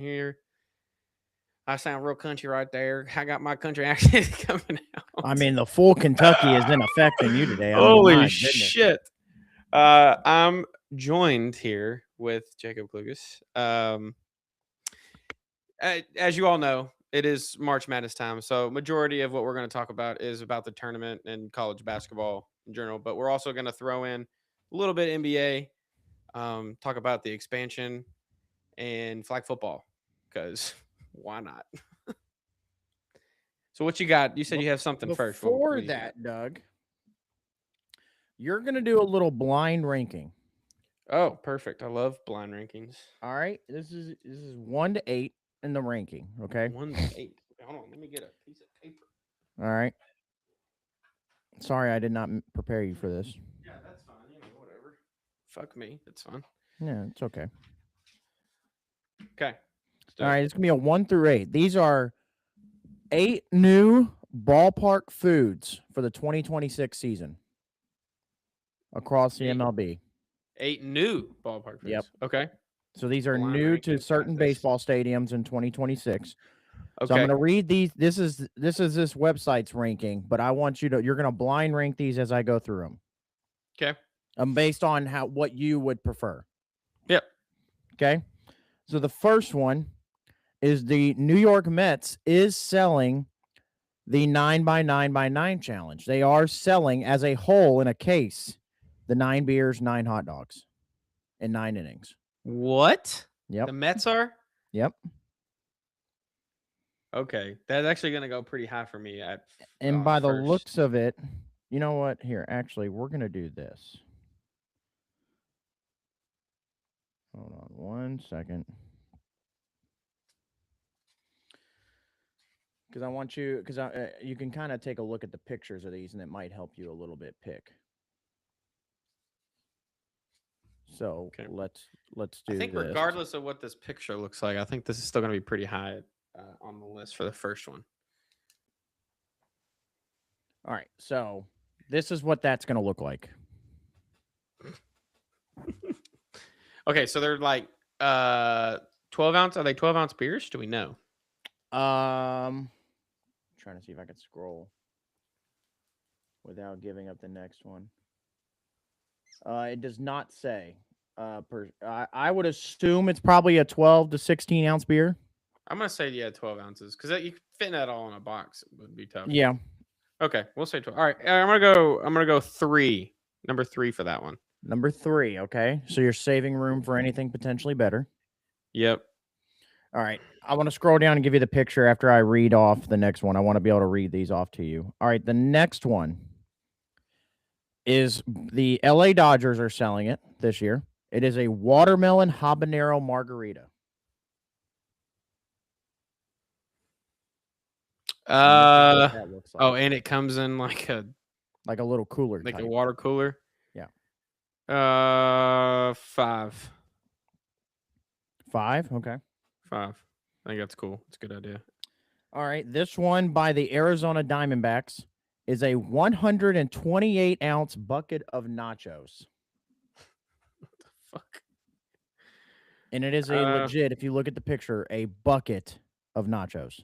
here. I sound real country right there. I got my country accent coming I out. mean, the full Kentucky is in effect in you today. I mean, Holy my goodness. shit. I'm joined here with Jacob Klugas. As you all know, it is March Madness time. So majority of what we're going to talk about is about the tournament and college basketball in general. But we're also going to throw in a little bit NBA, talk about the expansion and flag football because why not? So what you got? You said you have something first. What Before do you got? that, Doug, you're going to do a little blind ranking. Oh, perfect. I love blind rankings. All right. This is 1 to 8 in the ranking. Okay. 1 to 8. Hold on. Let me get a piece of paper. All right. Sorry, I did not prepare you for this. Yeah, that's fine. Whatever. Fuck me. That's fine. Yeah, it's okay. Okay. All right. It's going to be a 1 through 8. These are 8 new ballpark foods for the 2026 season across the MLB. 8 new ballpark foods. Yep. Okay. So these are Blind new to rankings, certain got this. baseball stadiums in 2026. Okay. So I'm going to read these. This is this website's ranking, but I want you're going to blind rank these as I go through them. Okay. Based on what you would prefer. Yep. Okay. So the first one is the New York Mets is selling the 9x9x9 challenge. They are selling as a whole in a case the 9 beers, 9 hot dogs in 9 innings. What? Yep. The Mets are? Yep. Okay. That's actually going to go pretty high for me at And by the first. looks of it, you know what? Here, actually, we're going to do this. Hold on 1 second. Because I want you, because you can kind of take a look at the pictures of these, and it might help you a little bit pick. So Okay. let's do. I think this. regardless of what this picture looks like, I think this is still going to be pretty high on the list for the first one. All right. So this is what that's going to look like. Okay, so they're like 12 ounce. Are they 12-ounce beers? Do we know? Trying to see if I can scroll without giving up the next one. It does not say. I would assume it's probably a 12 to 16 ounce beer. I'm gonna say 12 ounces because you fit that all in a box. It would be tough. Yeah. Okay, we'll say 12. All right, I'm gonna go 3. Number 3 for that one. Number 3. Okay, so you're saving room for anything potentially better. Yep. All right. I want to scroll down and give you the picture after I read off the next one. I want to be able to read these off to you. All right. The next one is the LA Dodgers are selling it this year. It is a watermelon habanero margarita. That looks like. Oh, and it comes in like a little cooler, like type. a water cooler. Yeah. 5. 5. Okay. 5. I think that's cool. It's a good idea. All right. This one by the Arizona Diamondbacks is a 128 ounce bucket of nachos. What the fuck? And it is a legit, if you look at the picture, a bucket of nachos.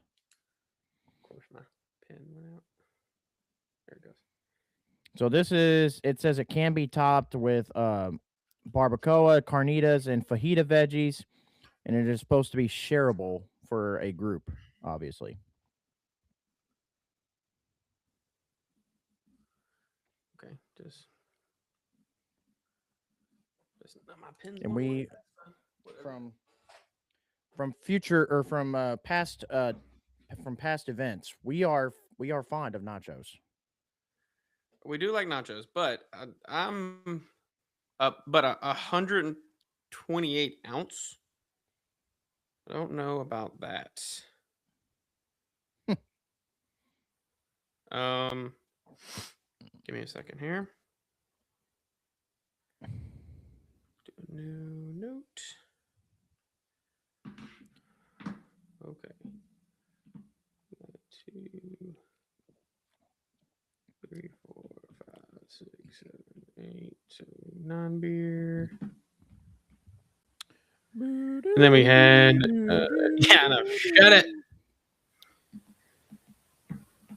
Of course, my pen went out. There it goes. So it says it can be topped with barbacoa, carnitas, and fajita veggies. And it is supposed to be shareable for a group, obviously. Okay, just my pen's and we from future or from past events, we are fond of nachos. We do like nachos, but I'm but 128 ounce. I don't know about that. Give me a second here. Do a new note. Okay. 1, 2, 3, 4, 5, 6, 7, 8, 9 beer. And then we had, yeah, no, shut it.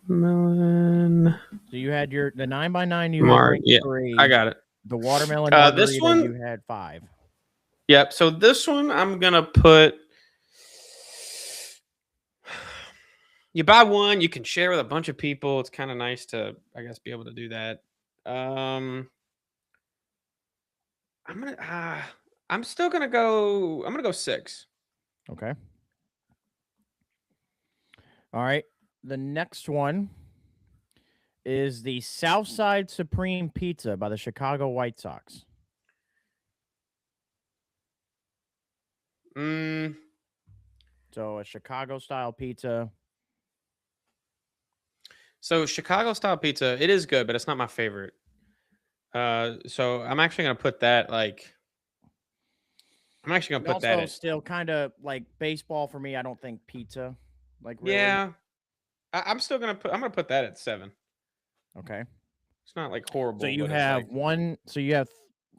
Melon. So you had the 9x9. You Mark, had yeah, 3. I got it. The watermelon This margarita. one, You had 5. Yep. So this one, I'm gonna put. You buy one, you can share with a bunch of people. It's kind of nice to, I guess, be able to do that. I'm still gonna go. I'm gonna go 6. Okay. All right. The next one is the Southside Supreme Pizza by the Chicago White Sox. So a Chicago style pizza. So Chicago style pizza, it is good, but it's not my favorite. So I'm actually gonna put that like. I'm actually gonna put that Also, in. still kind of like baseball for me. I don't think pizza, like really. Yeah, I'm still gonna put. I'm gonna put that at 7. Okay. It's not like horrible. So you but have it's like one. So you have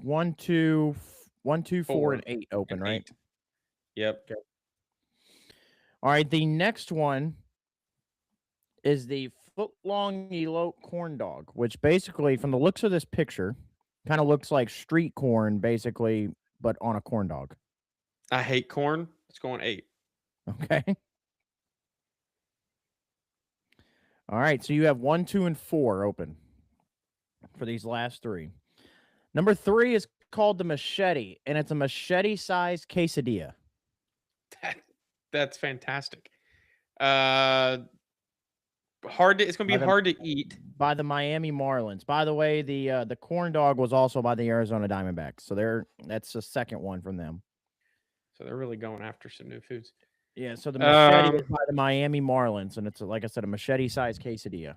1, 2, 1, 2, 4, and 8 open, and right? 8. Yep. Okay. All right. The next one is the foot-long elote corn dog, which basically, from the looks of this picture, kind of looks like street corn, basically, but on a corn dog. I hate corn. It's going 8. Okay. All right. So you have 1, 2, and 4 open for these last 3. Number 3 is called the Machete, and it's a machete-sized quesadilla. That's fantastic. It's gonna be hard to eat. By the Miami Marlins. By the way, the corn dog was also by the Arizona Diamondbacks. So that's the second one from them. So they're really going after some new foods. Yeah, so the Machete is by the Miami Marlins, and it's like I said, a machete-sized quesadilla.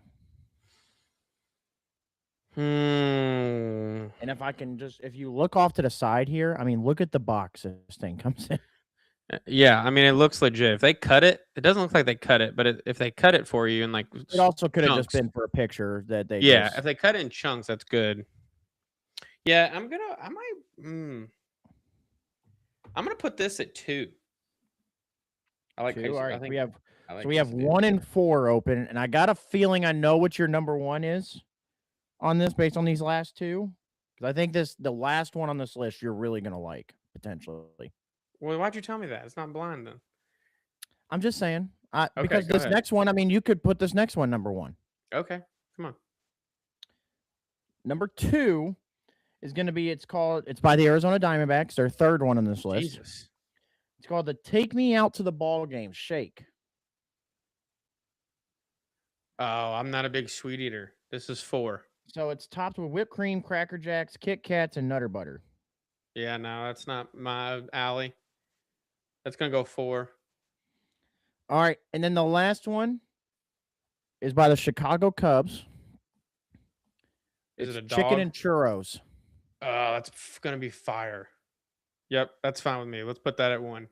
And if you look off to the side here, I mean, look at the box this thing comes in. Yeah, I mean, it looks legit. If they cut it, it doesn't look like they cut it, but if they cut it for you and like it also could have just been for a picture that they. Yeah, if they cut it in chunks, that's good. Yeah, I'm gonna put this at 2. I like 2. All right, we have 1 and 4 open, and I got a feeling I know what your number 1 is on this based on these last 2. Because I think the last one on this list you're really gonna like potentially. Well, why'd you tell me that? It's not blind then. I'm just saying. Because this next one, I mean, you could put this next one number 1. Okay, come on. Number 2 is going to be. It's by the Arizona Diamondbacks. Their third one on this list. Jesus. It's called the Take Me Out to the Ball Game Shake. Oh, I'm not a big sweet eater. This is 4. So it's topped with whipped cream, Cracker Jacks, Kit Kats, and Nutter Butter. Yeah, no, that's not my alley. That's going to go 4. All right. And then the last one is by the Chicago Cubs. Is it a dog? Chicken and churros. Oh, that's going to be fire. Yep, that's fine with me. Let's put that at 1.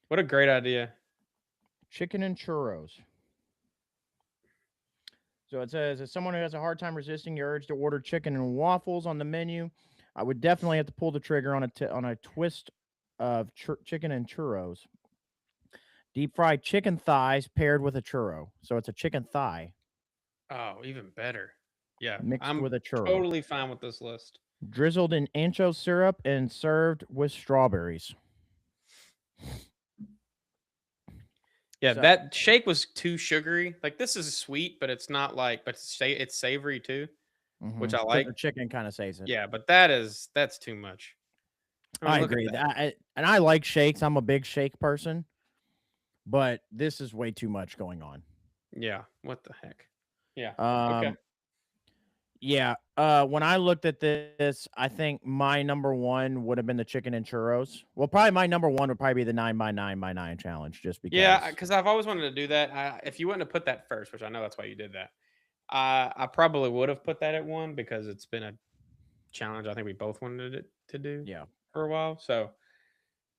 What a great idea. Chicken and churros. So it says, as someone who has a hard time resisting your urge to order chicken and waffles on the menu, I would definitely have to pull the trigger on a twist of chicken and churros. Deep fried chicken thighs paired with a churro. So it's a chicken thigh. Oh, even better. Yeah, mixed with a churro. Totally fine with this list. Drizzled in ancho syrup and served with strawberries. Yeah, that shake was too sugary. Like, this is sweet, but it's not like, but it's savory too, which I like. The chicken kind of saves it. Yeah, but that's too much. I agree. And I like shakes. I'm a big shake person, but this is way too much going on. Yeah. What the heck? Yeah. Okay. Yeah. When I looked at this, I think my number 1 would have been the chicken and churros. Well, probably my number 1 would probably be the 9x9x9 challenge, just because. Yeah, because I've always wanted to do that. If you wouldn't have put that first, which I know that's why you did that, I probably would have put that at 1 because it's been a challenge I think we both wanted it to do. Yeah. For a while. So,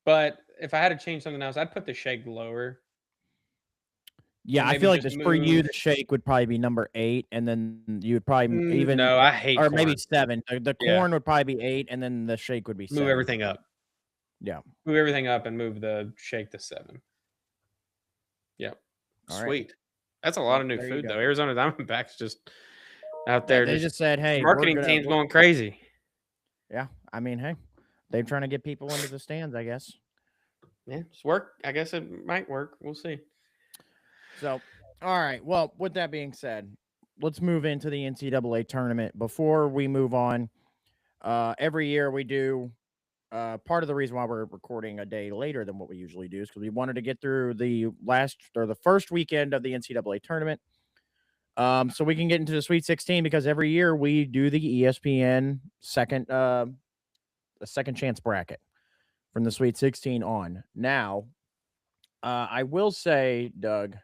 but if I had to change something else, I'd put the shake lower. Yeah, I feel like for you, the shake would probably be number 8, and then you would probably even. No, I hate. Or corn. Maybe 7. The corn would probably be 8, and then the shake would be 7. Move everything up. Yeah. Move everything up and move the shake to 7. Yep. All right. Sweet. That's a lot Well, of new there you food, though. go. Arizona Diamondbacks just out Yeah, there they just just said, "Hey, we're marketing gonna." team's going crazy. Yeah, I mean, hey, they're trying to get people into the stands, I guess. Yeah, it's work. I guess it might work. We'll see. So, all right. Well, with that being said, let's move into the NCAA tournament. Before we move on, every year we do. Part of the reason why we're recording a day later than what we usually do is because we wanted to get through the first weekend of the NCAA tournament, so we can get into the Sweet 16 because every year we do the ESPN second chance bracket from the Sweet 16 on. Now, I will say, Doug,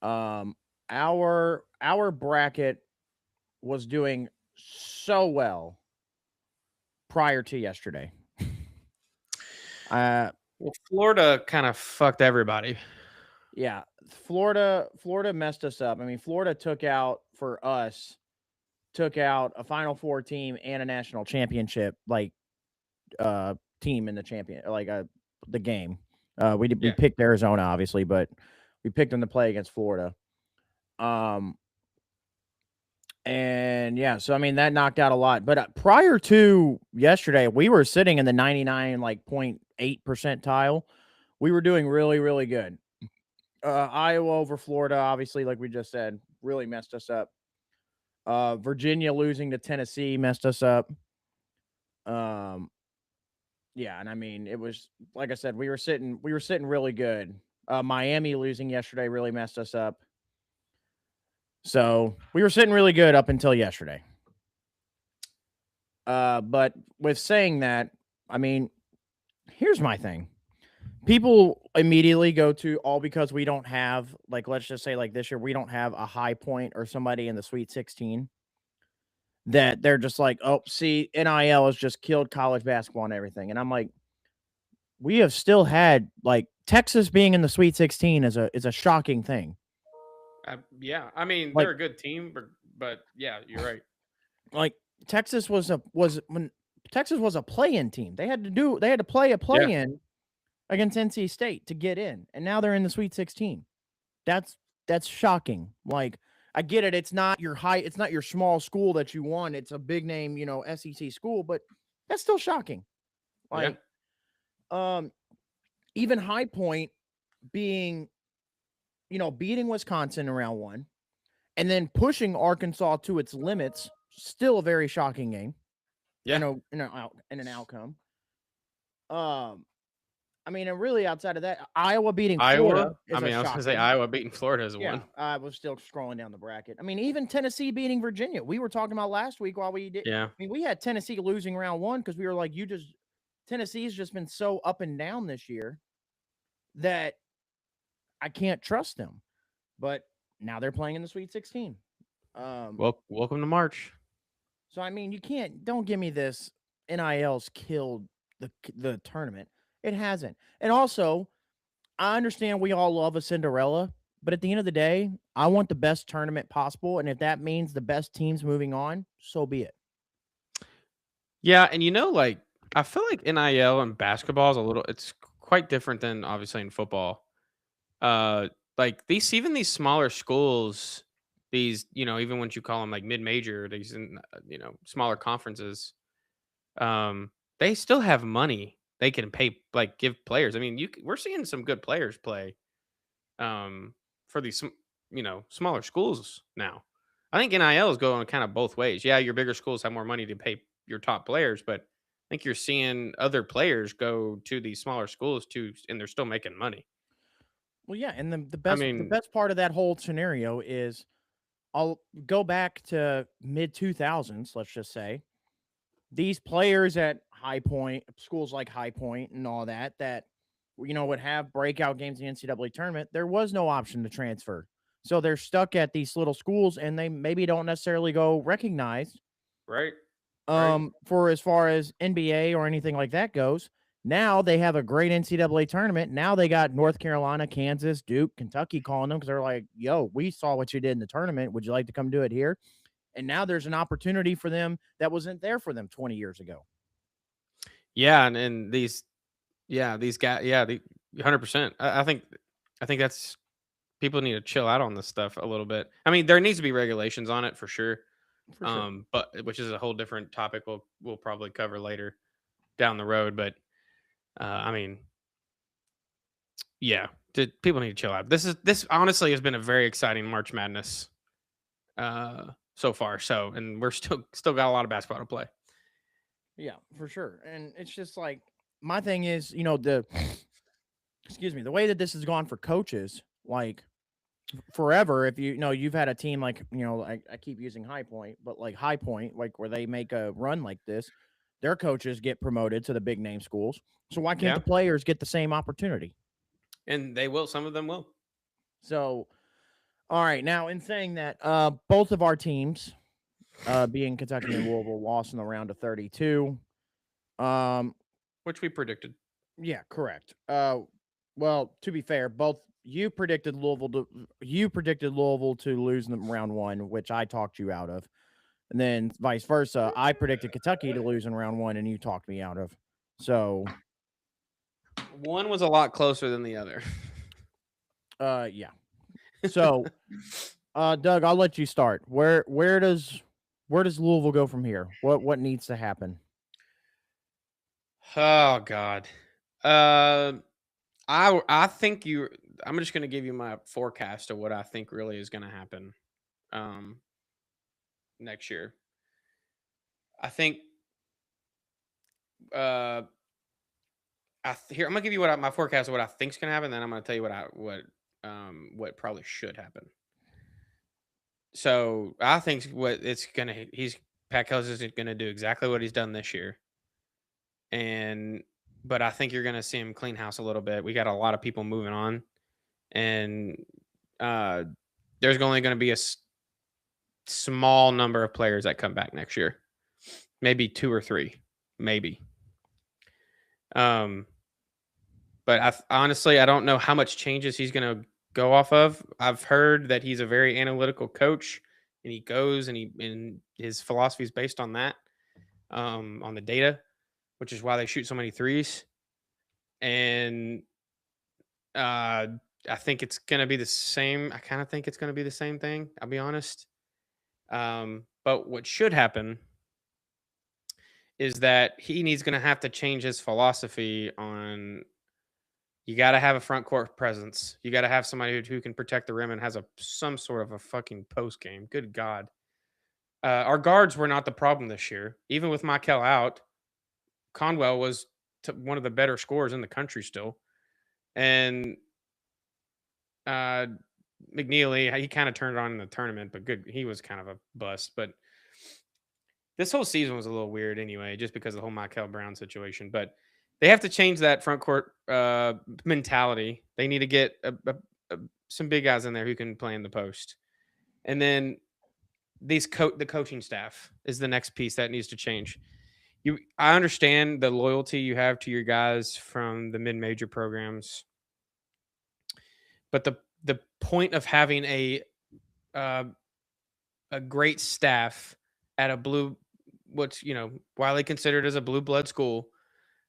um, our bracket was doing so well prior to yesterday. Well, Florida kind of fucked everybody. Yeah, Florida messed us up. I mean, Florida took out a Final Four team and a national championship team in the the game. We Yeah. picked Arizona obviously, but we picked them to play against Florida. And yeah, so I mean that knocked out a lot. But prior to yesterday, we were sitting in the 99.8 percentile. We were doing really, really good. Iowa over Florida, obviously, like we just said, really messed us up. Virginia losing to Tennessee messed us up. Yeah, and I mean it was like I said, we were sitting really good. Miami losing yesterday really messed us up. So we were sitting really good up until yesterday. But with saying that, I mean, here's my thing. People immediately go to all because we don't have, like, let's just say, like this year, we don't have a High Point or somebody in the Sweet 16 that they're just like, oh, see, NIL has just killed college basketball and everything. And I'm like, we have still had like Texas being in the Sweet 16 is a shocking thing. Yeah, I mean Like, they're a good team, but yeah, you're right. like Texas was when Texas was a play-in team. They had to play a play-in against NC State to get in, and now they're in the Sweet 16. That's shocking. Like, I get it. It's not your small school that you want. It's a big name, SEC school, but that's still shocking. Like, even High Point being, beating Wisconsin in round 1 and then pushing Arkansas to its limits, still a very shocking game. Yeah. In an outcome. I mean, and really outside of that, Iowa beating Florida is I mean, I was going to say Iowa beating Florida is one. I was still scrolling down the bracket. I mean, even Tennessee beating Virginia. We were talking about last week while we did. Yeah. I mean, we had Tennessee losing round 1 because we were like, Tennessee's just been so up and down this year that I can't trust them. But now they're playing in the Sweet 16. Well, welcome to March. So, I mean, don't give me this NIL's killed the tournament. It hasn't. And also, I understand we all love a Cinderella, but at the end of the day, I want the best tournament possible. And if that means the best teams moving on, so be it. Yeah. And like, I feel like NIL and basketball is it's quite different than obviously in football. Like even these smaller schools, these, even once you call them like mid-major, these, smaller conferences, they still have money they can pay, like give players. I mean, we're seeing some good players play, for these, smaller schools now. I think NIL is going kind of both ways. Yeah, your bigger schools have more money to pay your top players, but I think you're seeing other players go to these smaller schools too, and they're still making money. Well, yeah, and the best part of that whole scenario is I'll go back to mid 2000s, let's just say. These players at High Point, schools like High Point and all that would have breakout games in the NCAA tournament, there was no option to transfer. So they're stuck at these little schools and they maybe don't necessarily go recognized. Right. For as far as NBA or anything like that goes. Now they have a great NCAA tournament. Now they got North Carolina, Kansas, Duke, Kentucky calling them because they're like, yo, we saw what you did in the tournament. Would you like to come do it here? And now there's an opportunity for them that wasn't there for them 20 years ago. Yeah, and these Yeah, these guys. Yeah, the 100%. I think that's people need to chill out on this stuff a little bit. I mean, there needs to be regulations on it for sure. For sure. But which is a whole different topic we'll probably cover later down the road. But I mean, yeah, people need to chill out. This honestly has been a very exciting March Madness so far. So, and we're still got a lot of basketball to play. Yeah, for sure. And it's just like my thing is, the excuse me, the way that this has gone for coaches, like forever, if you've had a team like, I keep using High Point, but like High Point, like where they make a run like this, their coaches get promoted to the big name schools. So why can't Yeah, the players get the same opportunity? and they will. Some of them will. So, all right, now in saying that, both of our teams, being Kentucky and Louisville, lost in the round of 32. Which we predicted. Yeah, correct. Well, to be fair, both you predicted Louisville to lose in round one, which I talked you out of, and then vice versa. I predicted Kentucky to lose in round one, and you talked me out of. So, One was a lot closer than the other. yeah. So, Doug, I'll let you start. Where does Louisville go from here? What needs to happen? Oh God. I think you. I'm just going to give you my forecast of what I think really is going to happen um, next year. I think. Uh, here I'm gonna give you my forecast of what I think's going to happen. Then I'm going to tell you what probably should happen. So I think what it's gonna he's Pat Kellis is going to do exactly what he's done this year, and but I think you're going to see him clean house a little bit. We got a lot of people moving on, and uh, there's only going to be a small number of players that come back next year, maybe 2 or 3, maybe. Um, but honestly, I don't know how much changes he's going to go off of. I've heard that he's a very analytical coach, and he goes and his philosophy is based on that, on the data, which is why they shoot so many threes. And I think it's going to be the same. I kind of think it's going to be the same thing. I'll be honest. But what should happen is that he needs going to have to change his philosophy on you got to have a front court presence. You got to have somebody who can protect the rim and has some sort of a fucking post game. Good God. Our guards were not the problem this year. Even with Michael out, Conwell was one of the better scorers in the country still. And McNeely, he kind of turned it on in the tournament, but good. He was kind of a bust. But this whole season was a little weird anyway, just because of the whole Michael Brown situation. But they have to change that front court mentality. They need to get some big guys in there who can play in the post. And then the coaching staff is the next piece that needs to change. I understand the loyalty you have to your guys from the mid-major programs, but the point of having a great staff at a what's widely considered as a blue blood school,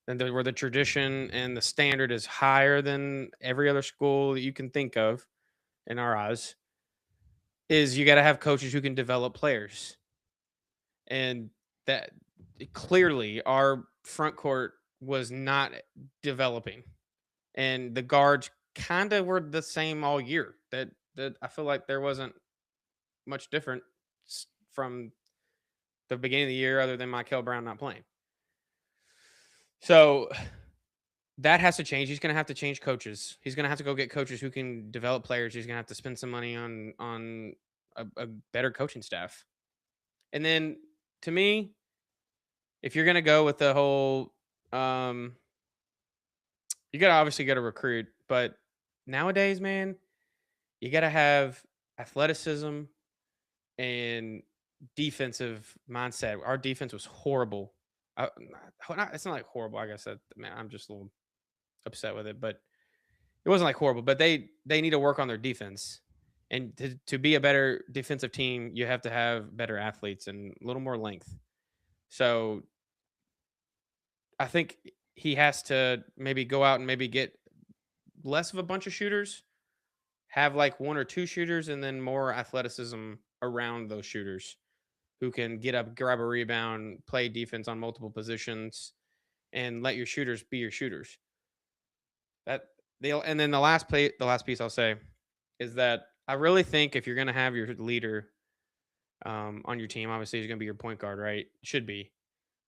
and where the tradition and the standard is higher than every other school that you can think of in our eyes, is you got to have coaches who can develop players. And that clearly our front court was not developing, and the guards kind of were the same all year. That I feel like there wasn't much different from the beginning of the year other than Michael Brown not playing. So that has to change. He's going to have to change coaches. He's going to have to go get coaches who can develop players. He's going to have to spend some money on a better coaching staff. And then to me, if you're going to go with the whole, you got to obviously get a recruit, but nowadays, man, you got to have athleticism and defensive mindset. Our defense was horrible. It's not like horrible. Like I said, man, I'm just a little upset with it, but it wasn't like horrible. But they need to work on their defense, and to be a better defensive team, you have to have better athletes and a little more length. So I think he has to maybe go out and maybe get less of a bunch of shooters, have like one or two shooters, and then more athleticism around those shooters who can get up, grab a rebound, play defense on multiple positions, and let your shooters be your shooters. That they'll and then the last piece I'll say is that I really think if you're gonna have your leader on your team, obviously he's gonna be your point guard, right? Should be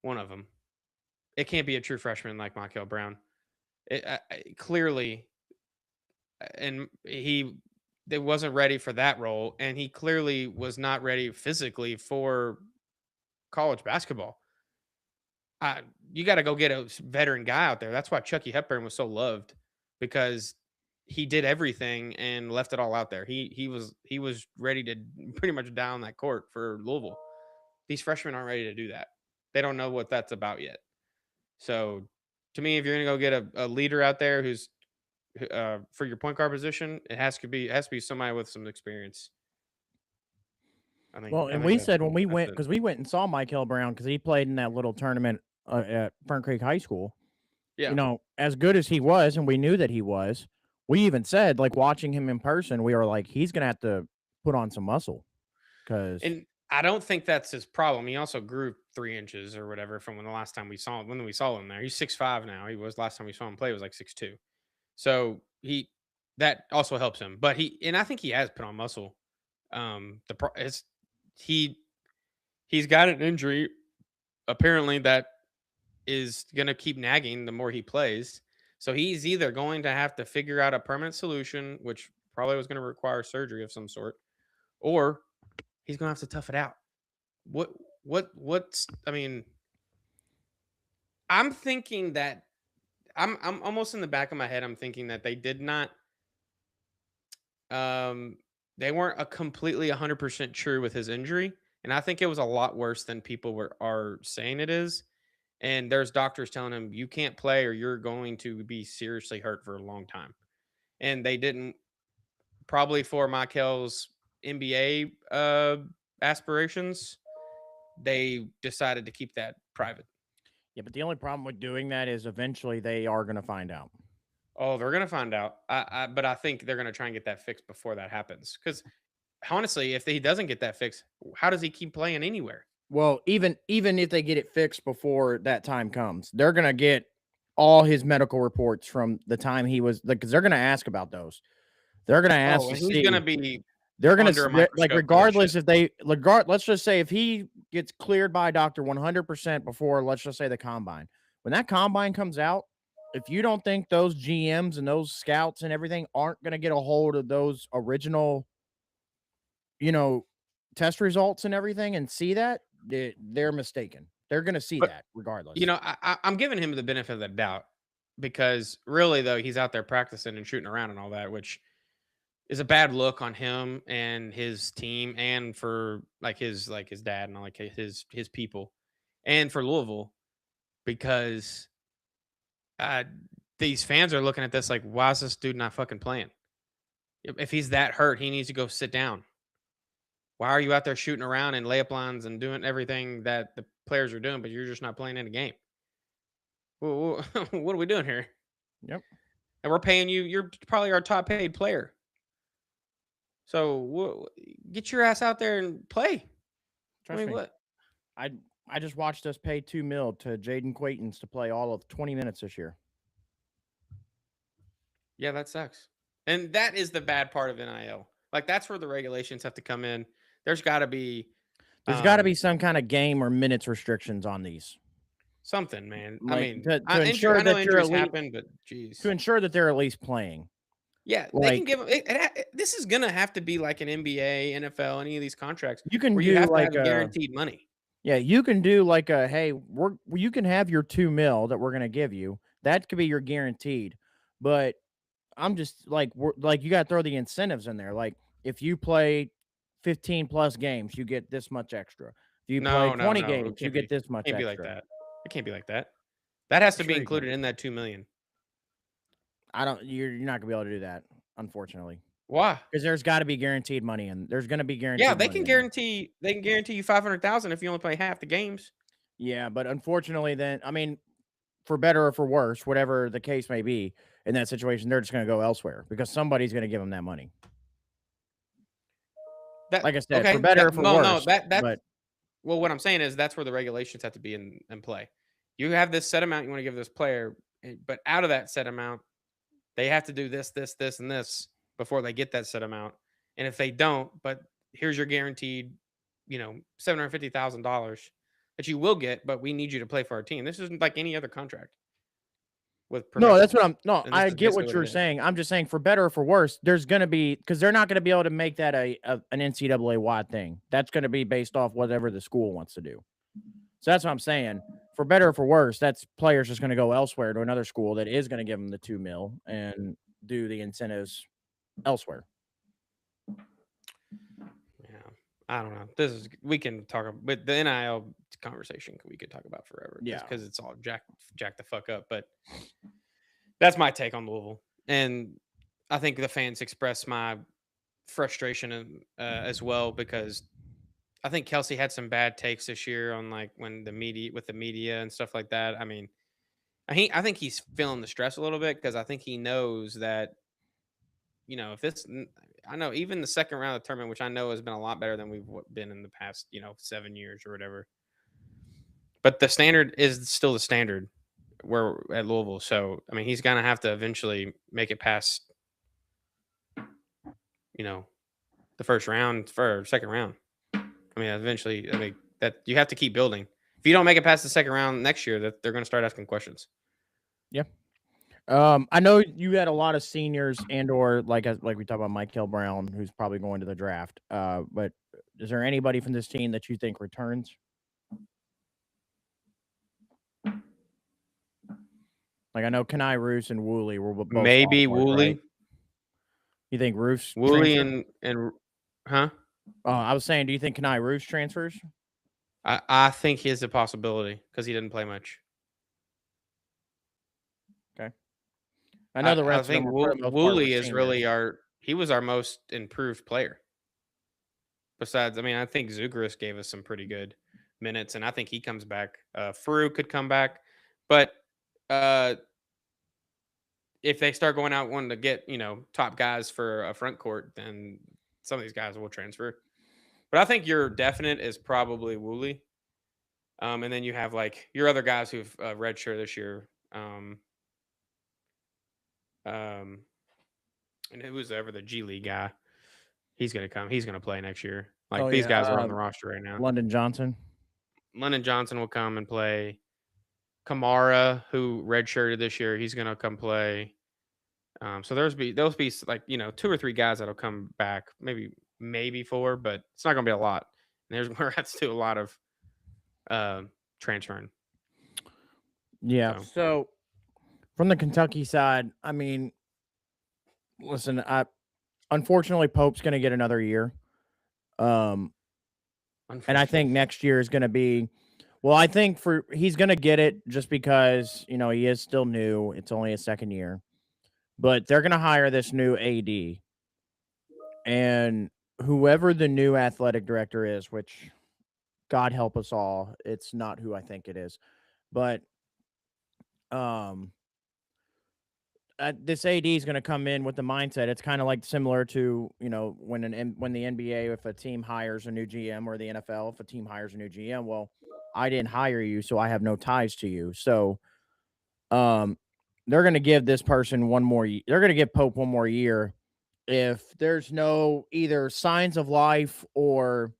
one of them. It can't be a true freshman like Michael Brown. Clearly, and he they wasn't ready for that role, and he clearly was not ready physically for college basketball. Uh, you got to go get a veteran guy out there. That's why Chucky Hepburn was so loved because he did everything and left it all out there. He was ready to pretty much down that court for Louisville. These freshmen aren't ready to do that. They don't know what that's about yet. So, to me, if you're gonna go get a leader out there who's for your point guard position, it has to be somebody with some experience. Well, I and think we that's said when we that's went, it. because we went and saw Michael Brown because he played in that little tournament at Fern Creek High School. Yeah. As good as he was, and we knew that he was, we even said, like, watching him in person, we were like, he's gonna have to put on some muscle because And I don't think that's his problem. He also grew 3 inches or whatever from when the last time we saw him. When we saw him there, he's 6'5" now. He was last time we saw him play was like 6'2". So that also helps him. But I think he has put on muscle. The pro is he he's got an injury apparently that is gonna keep nagging the more he plays. So he's either going to have to figure out a permanent solution, which probably was gonna require surgery of some sort, or he's gonna have to tough it out. What what's I mean, I'm thinking that I'm almost in the back of my head, I'm thinking that they did not um they weren't a completely 100% true with his injury. And I think it was a lot worse than people are saying it is. And there's doctors telling him you can't play or you're going to be seriously hurt for a long time. And they didn't probably for Michael's NBA aspirations, they decided to keep that private. yeah. But the only problem with doing that is eventually they are gonna find out. Oh, they're gonna find out. But I think they're gonna try and get that fixed before that happens. Because honestly, if he doesn't get that fixed, how does he keep playing anywhere? Well, even if they get it fixed before that time comes, they're gonna get all his medical reports from the time he was like, because they're gonna ask about those. They're gonna ask Oh, to and he's gonna see. be They're gonna under a like, microscope for that shit. regardless if they let's just say if he gets cleared by a doctor 100% before, let's just say, the combine. When that combine comes out, if you don't think those GMs and those scouts and everything aren't gonna get a hold of those original, you know, test results and everything and see that, they're mistaken. They're gonna see But that regardless. I'm giving him the benefit of the doubt because really though he's out there practicing and shooting around and all that, which is a bad look on him and his team, and for like his dad and like his people, and for Louisville because uh, these fans are looking at this like, why is this dude not fucking playing? If he's that hurt, he needs to go sit down. Why are you out there shooting around in layup lines and doing everything that the players are doing, but you're just not playing in a game? What are we doing here? Yep. And we're paying you. You're probably our top paid player. So get your ass out there and play. I Trust mean, me. what? I I just watched us pay 2 mil to Jaden Quaitons to play all of 20 minutes this year. Yeah, that sucks. And that is the bad part of NIL. Like that's where the regulations have to come in. There's got to be There's got to be um, some kind of game or minutes restrictions on these, something, man. I like mean, to ensure I know that you're injuries at least happen, but geez, to ensure that they're at least playing. yeah, they can Like give. This is gonna have to be like an NBA, NFL, any of these contracts you can where you do have to like have a guaranteed money. yeah, you can do like a hey, you can have your 2 mil that we're gonna give you. That could be your guaranteed. But I'm just like like you got to throw the incentives in there. Like if you play 15 plus games, you get this much extra. If you play No, no, 20 no. It games, you get this much can't be like extra. that. It can't be like that. That has to be Sure you can. included in that 2 million. I don't. You're not gonna be able to do that, unfortunately, Why? because there's got to be guaranteed money, and there's gonna be Yeah, guaranteed they money can in there. guarantee you 500,000 if you only play half the games. Yeah, but unfortunately, then I mean, for better or for worse, whatever the case may be in that situation, they're just going to go elsewhere because somebody's going to give them that money. Like I said, for better or for worse. But well, what I'm saying is that's where the regulations have to be in play. You have this set amount you want to give this player, but out of that set amount, they have to do this, this, this, and this before they get that set amount. And if they don't, but here's your guaranteed, $750,000 that you will get, but we need you to play for our team. This isn't like any other contract with no, that's professionals. what I'm. No, I get what you're saying. I'm just saying, for better or for worse, there's going to be, because they're not going to be able to make that an NCAA wide thing. That's going to be based off whatever the school wants to do. So that's what I'm saying. For better or for worse, that's players just going to go elsewhere to another school that is going to give them the $2 million and do the incentives elsewhere. Yeah, I don't know. We can talk about, but the NIL conversation we could talk about forever. Yeah, because it's all jack the fuck up. But that's my take on Louisville, and I think the fans express my frustration as well, because I think Kelsey had some bad takes this year on like when the media and stuff like that. I mean, I think he's feeling the stress a little bit because I think he knows that, if this, I know even the second round of the tournament, which I know has been a lot better than we've been in the past, 7 years or whatever. But the standard is still the standard where at Louisville. So, I mean, he's going to have to eventually make it past, the first round for second round. I mean, eventually, that you have to keep building. If you don't make it past the second round next year, that they're going to start asking questions. Yeah. I know you had a lot of seniors and/or like we talked about Mike Hill Brown, who's probably going to the draft. But is there anybody from this team that you think returns? Like I know Kenai Roos and Woolley were both maybe Woolley. Right? You think Roos? Woolley and huh? I was saying, do you think Kenai Roos transfers? I think he is a possibility because he didn't play much. Okay. I know the rest I think of them Woolley is really he was our most improved player. Besides, I mean, I think Zouguras gave us some pretty good minutes, and I think he comes back. Farouk could come back, but if they start going out wanting to get top guys for a front court, then some of these guys will transfer. But I think your definite is probably Woolley, and then you have like your other guys who've redshirt this year. And who's ever the G League guy? He's gonna come. He's gonna play next year. Like these guys are on the roster right now. London Johnson will come and play. Kamara, who redshirted this year, he's gonna come play. So those be like 2 or 3 guys that'll come back, maybe 4, but it's not gonna be a lot. And there's where that's to a lot of transferring. Yeah. So from the Kentucky side, I mean, listen, unfortunately Pope's going to get another year. And I think next year is going to be, well, I think he's going to get it just because, he is still new. It's only his second year, but they're going to hire this new AD, and whoever the new athletic director is, which God help us all, it's not who I think it is, but this AD is going to come in with the mindset. It's kind of like similar to, when the NBA, if a team hires a new GM, or the NFL, if a team hires a new GM, well, I didn't hire you, so I have no ties to you. So, they're going to give this person they're going to give Pope one more year. If there's no either signs of life or,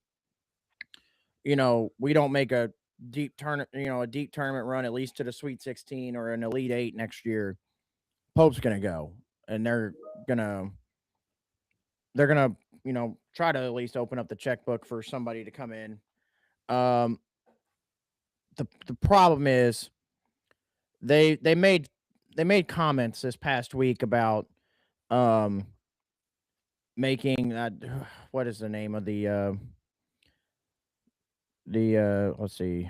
we don't make a deep tournament run, at least to the Sweet 16 or an Elite 8 next year, Pope's gonna go, and they're gonna try to at least open up the checkbook for somebody to come in. The problem is they made comments this past week about making what is the name of the let's see.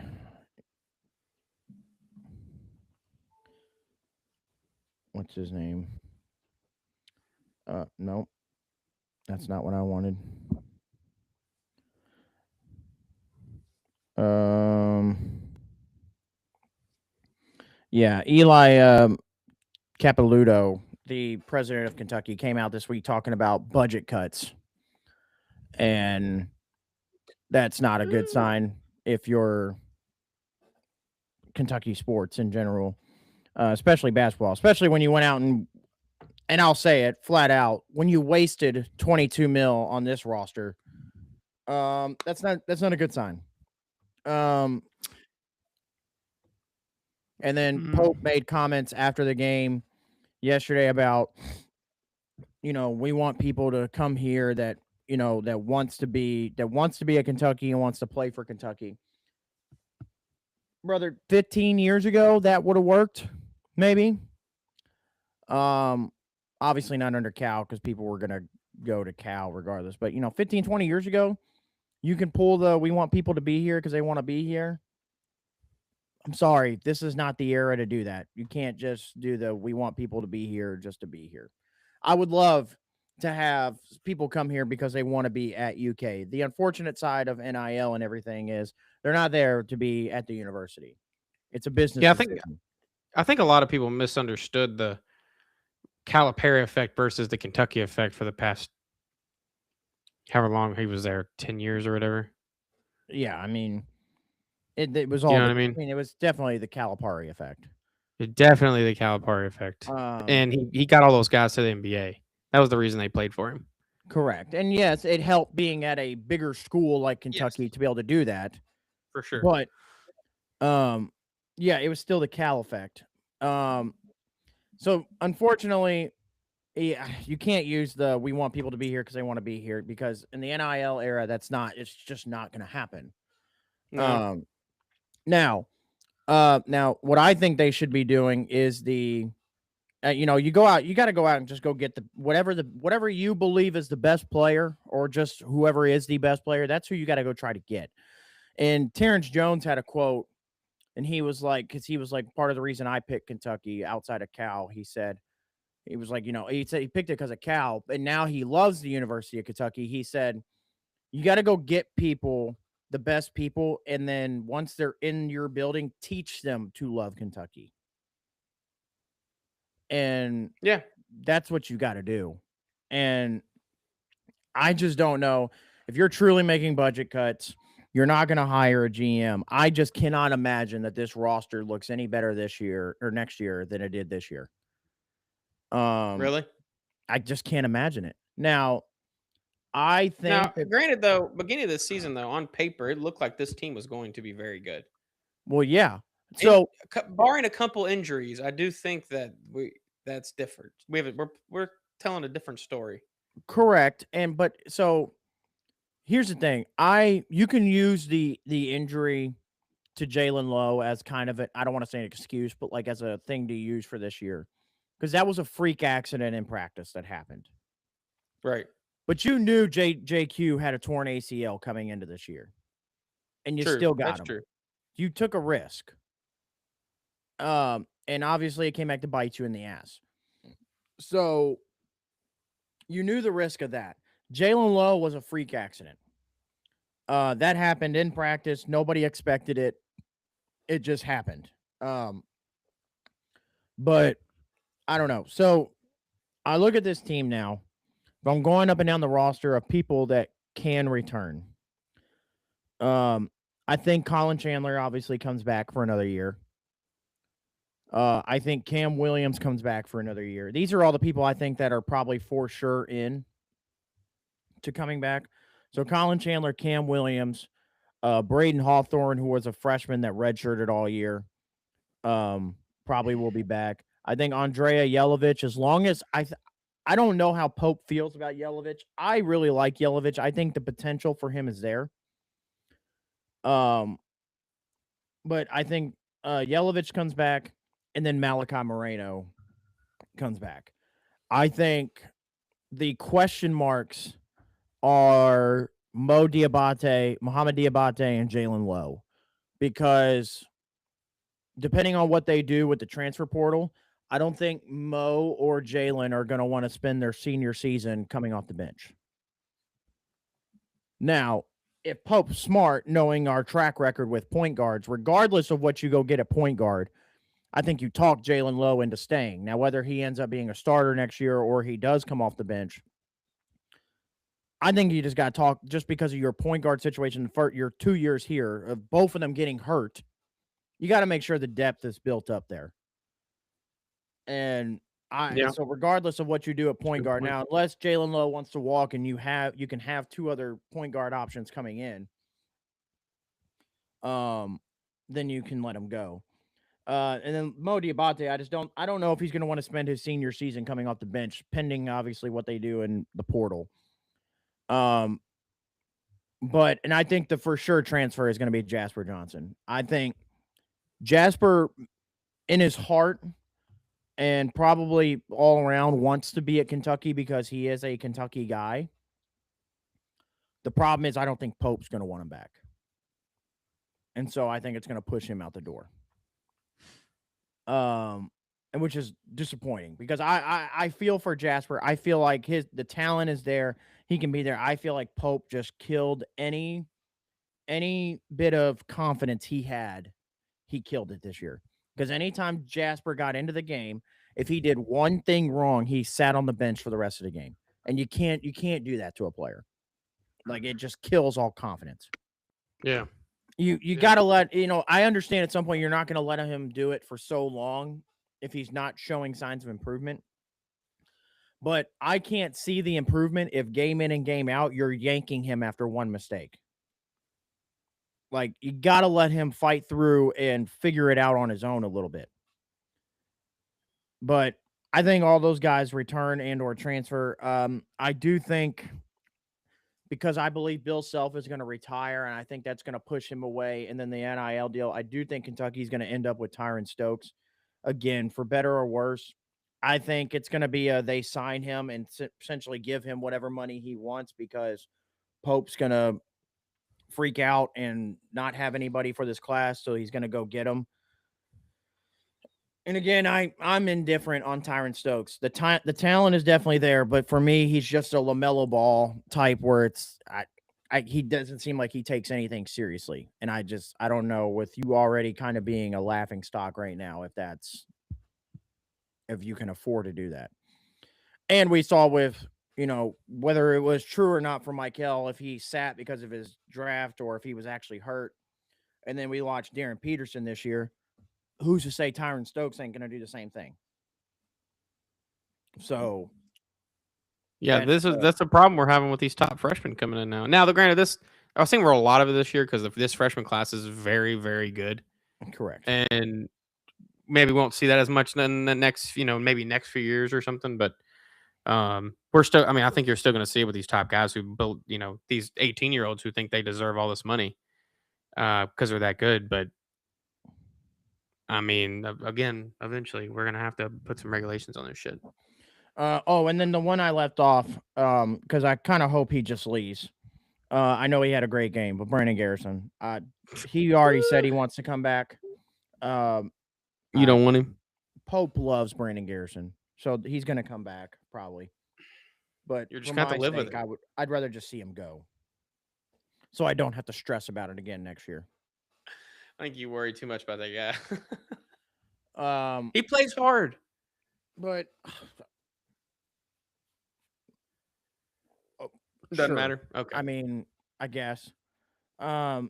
What's his name? No, that's not what I wanted. Yeah, Eli Capilouto, the president of Kentucky, came out this week talking about budget cuts, and that's not a good sign if you're Kentucky sports in general, especially basketball, especially when you went out and I'll say it flat out, when you wasted 22 mil on this roster, that's not a good sign. And then Pope made comments after the game yesterday about, we want people to come here that, that wants to be a Kentucky and wants to play for Kentucky. Brother, 15 years ago that would have worked, maybe. Obviously not under Cal because people were going to go to Cal regardless. But, 15, 20 years ago, you can pull we want people to be here because they want to be here. I'm sorry. This is not the era to do that. You can't just do we want people to be here just to be here. I would love to have people come here because they want to be at UK. The unfortunate side of NIL and everything is they're not there to be at the university. It's a business decision. I think a lot of people misunderstood the Calipari effect versus the Kentucky effect for the past however long he was there, 10 years or whatever. Yeah, I mean, it was all. You know what I mean? It was definitely the Calipari effect. Definitely the Calipari effect. And he got all those guys to the NBA. That was the reason they played for him. Correct. And yes, it helped being at a bigger school like Kentucky to be able to do that. For sure. But yeah, it was still the Cal effect. So unfortunately, you can't use we want people to be here because they want to be here, because in the NIL era, it's just not going to happen. No. Now, what I think they should be doing is you go out, you got to go out and just go get whatever you believe is the best player, or just whoever is the best player. That's who you got to go try to get. And Terrence Jones had a quote, and he was like, part of the reason I picked Kentucky outside of Cal, he said, he was like, he said he picked it because of Cal, and now he loves the University of Kentucky. He said, you got to go get people, the best people, and then once they're in your building, teach them to love Kentucky. And yeah, that's what you got to do. And I just don't know, if you're truly making budget cuts, you're not going to hire a GM. I just cannot imagine that this roster looks any better this year or next year than it did this year. Really? I just can't imagine it. Now, I think granted though, beginning of this season though, on paper, it looked like this team was going to be very good. Well, yeah. So barring a couple injuries, I do think that that's different. We're telling a different story. Correct. But here's the thing. You can use the injury to Jalen Lowe as kind of I don't want to say an excuse, but like as a thing to use for this year, because that was a freak accident in practice that happened. Right. But you knew JQ had a torn ACL coming into this year, and you still got him. True. You took a risk. And obviously it came back to bite you in the ass. So you knew the risk of that. Jalen Lowe was a freak accident. That happened in practice. Nobody expected it. It just happened. But I don't know. So I look at this team now. If I'm going up and down the roster of people that can return, I think Colin Chandler obviously comes back for another year. I think Cam Williams comes back for another year. These are all the people I think that are probably for sure in to coming back. So Colin Chandler, Cam Williams, Braden Hawthorne, who was a freshman that redshirted all year, probably will be back. I think Andrea Yelovich, as long as I don't know how Pope feels about Yelovich. I really like Yelovich. I think the potential for him is there. But I think Yelovich comes back, and then Malachi Moreno comes back. I think the question marks are Mohamed Diabate, and Jalen Lowe, because depending on what they do with the transfer portal, I don't think Mo or Jalen are going to want to spend their senior season coming off the bench. Now, if Pope's smart, knowing our track record with point guards, regardless of what you go get at point guard, I think you talk Jalen Lowe into staying. Now, whether he ends up being a starter next year or he does come off the bench, I think you just got to talk just because of your point guard situation for your 2 years here of both of them getting hurt. You got to make sure the depth is built up there. And Yeah. so regardless of what you do at point guard now, unless Jalen Lowe wants to walk and you can have 2 other point guard options coming in, then you can let him go. And then Mo Diabate, I don't know if he's going to want to spend his senior season coming off the bench, pending obviously what they do in the portal. But I think the for sure transfer is going to be Jasper Johnson. I think Jasper, in his heart and probably all around, wants to be at Kentucky because he is a Kentucky guy. The problem is I don't think Pope's going to want him back. And so I think it's going to push him out the door. And which is disappointing because I feel for Jasper. I feel like the talent is there. He can be there. I feel like Pope just killed any bit of confidence he had. He killed it this year. Because anytime Jasper got into the game, if he did one thing wrong, he sat on the bench for the rest of the game. And you can't do that to a player. Like, it just kills all confidence. Yeah. You got to let, I understand at some point you're not going to let him do it for so long if he's not showing signs of improvement. But I can't see the improvement if game in and game out, you're yanking him after one mistake. Like, you got to let him fight through and figure it out on his own a little bit. But I think all those guys return and or transfer. I do think, because I believe Bill Self is going to retire, and I think that's going to push him away. And then the NIL deal, I do think Kentucky's going to end up with Tyron Stokes. Again, for better or worse, I think it's going to be they sign him and essentially give him whatever money he wants because Pope's going to freak out and not have anybody for this class, so he's going to go get him. And again, I'm indifferent on Tyron Stokes. The talent is definitely there, but for me, he's just a LaMelo Ball type where it's he doesn't seem like he takes anything seriously. And I don't know, with you already kind of being a laughing stock right now, if you can afford to do that. And we saw with, whether it was true or not for Michael, if he sat because of his draft or if he was actually hurt. And then we watched Darren Peterson this year. Who's to say Tyron Stokes ain't going to do the same thing? So, yeah, that's the problem we're having with these top freshmen coming in now. Now, granted, I was saying we're a lot of it this year because this freshman class is very, very good. Correct. And maybe won't see that as much in the next, maybe next few years or something. But we're still. I mean, I think you're still going to see it with these top guys who build, these 18-year-olds who think they deserve all this money because they're that good. But I mean, again, eventually we're going to have to put some regulations on this shit. And then the one I left off, because I kind of hope he just leaves. I know he had a great game, but Brandon Garrison, he already said he wants to come back. You don't want him? Pope loves Brandon Garrison, so he's going to come back probably. But you're just going to have to live with it. I'd rather just see him go, so I don't have to stress about it again next year. I think you worry too much about that guy. He plays hard, but doesn't matter. Okay. I mean, I guess. Well,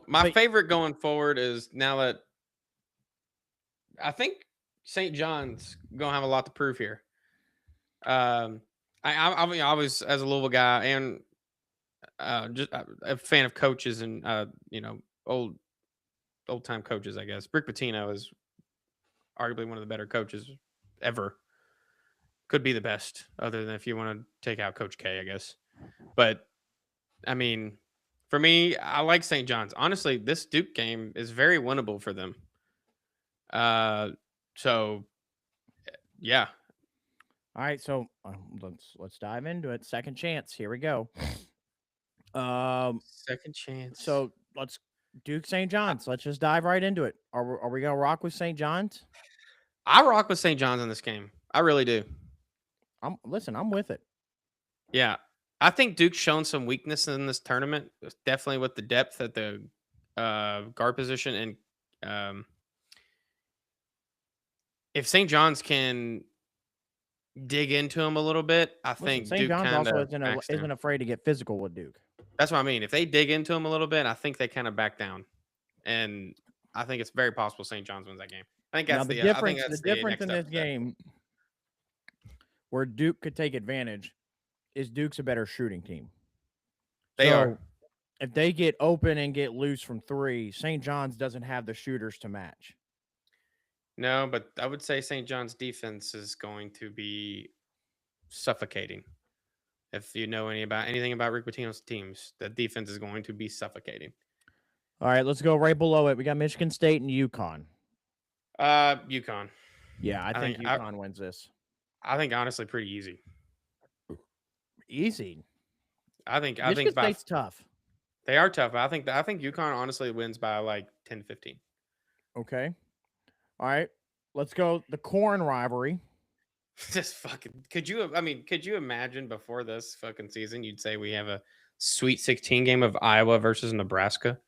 my favorite going forward is now that I think St. John's gonna have a lot to prove here. I was, as a Louisville guy and just a fan of coaches and old time coaches, I guess. Rick Pitino is arguably one of the better coaches ever. Could be the best, other than if you want to take out Coach K, I guess. But I mean, for me, I like St. John's. Honestly, this Duke game is very winnable for them. So yeah. All right, so let's dive into it. Second chance. Here we go. Second chance. So let's Duke St. John's. Let's just dive right into it. Are we gonna rock with St. John's? I rock with St. John's in this game. I really do. I'm with it. Yeah. I think Duke's shown some weakness in this tournament, definitely with the depth at the guard position and if St. John's can dig into him a little bit, I Listen, think St. Duke John's also kinda backs isn't down. afraid to get physical with Duke. That's what I mean. If they dig into him a little bit, I think they kinda back down, and I think it's very possible St. John's wins that game. Now I think the that's the difference next in this upset. game where Duke could take advantage is Duke's a better shooting team. They So are. if they get open and get loose from three, St. John's doesn't have the shooters to match. No, but I would say St. John's defense is going to be suffocating. If you know anything about Rick Pitino's teams, the defense is going to be suffocating. All right, let's go right below it. We got Michigan State and UConn. UConn. Yeah, I I think think I, UConn wins this. I think honestly pretty easy. Easy. I Michigan think by State's tough. they are tough. I think UConn honestly wins by like 10 to 15. Okay. All right. Let's go the corn rivalry. Just fucking could you imagine before this fucking season you'd say we have a Sweet 16 game of Iowa versus Nebraska?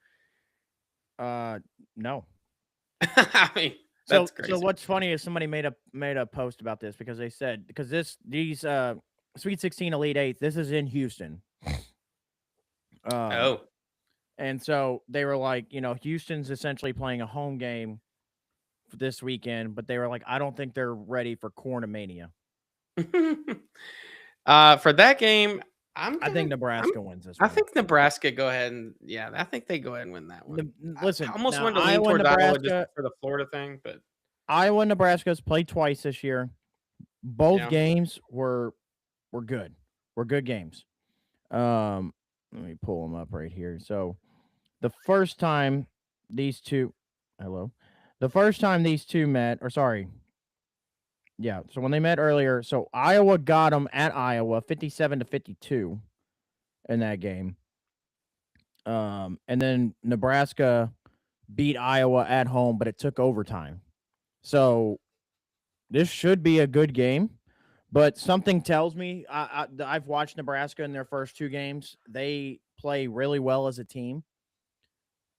No. I mean, So that's crazy. what's funny is somebody made a post about this because they said because these Sweet 16 Elite 8, this is in Houston. Oh. And so they were like, Houston's essentially playing a home game for this weekend, but they were like, I don't think they're ready for Cornamania. For that game, I think Nebraska wins this I one. think Nebraska go ahead and I think they go ahead and win that one. Listen, I almost now, wanted to lean Iowa, towards Iowa Nebraska, just for the Florida thing, but Iowa and Nebraska's played twice this year. Both Yeah. games were good. Were good games. Let me pull them up right here. So the first time these two met, or sorry. Yeah, so when they met earlier, so Iowa got them at Iowa 57-52 in that game. And then Nebraska beat Iowa at home, but it took overtime. So this should be a good game, but something tells me I've watched Nebraska in their first two games. They play really well as a team.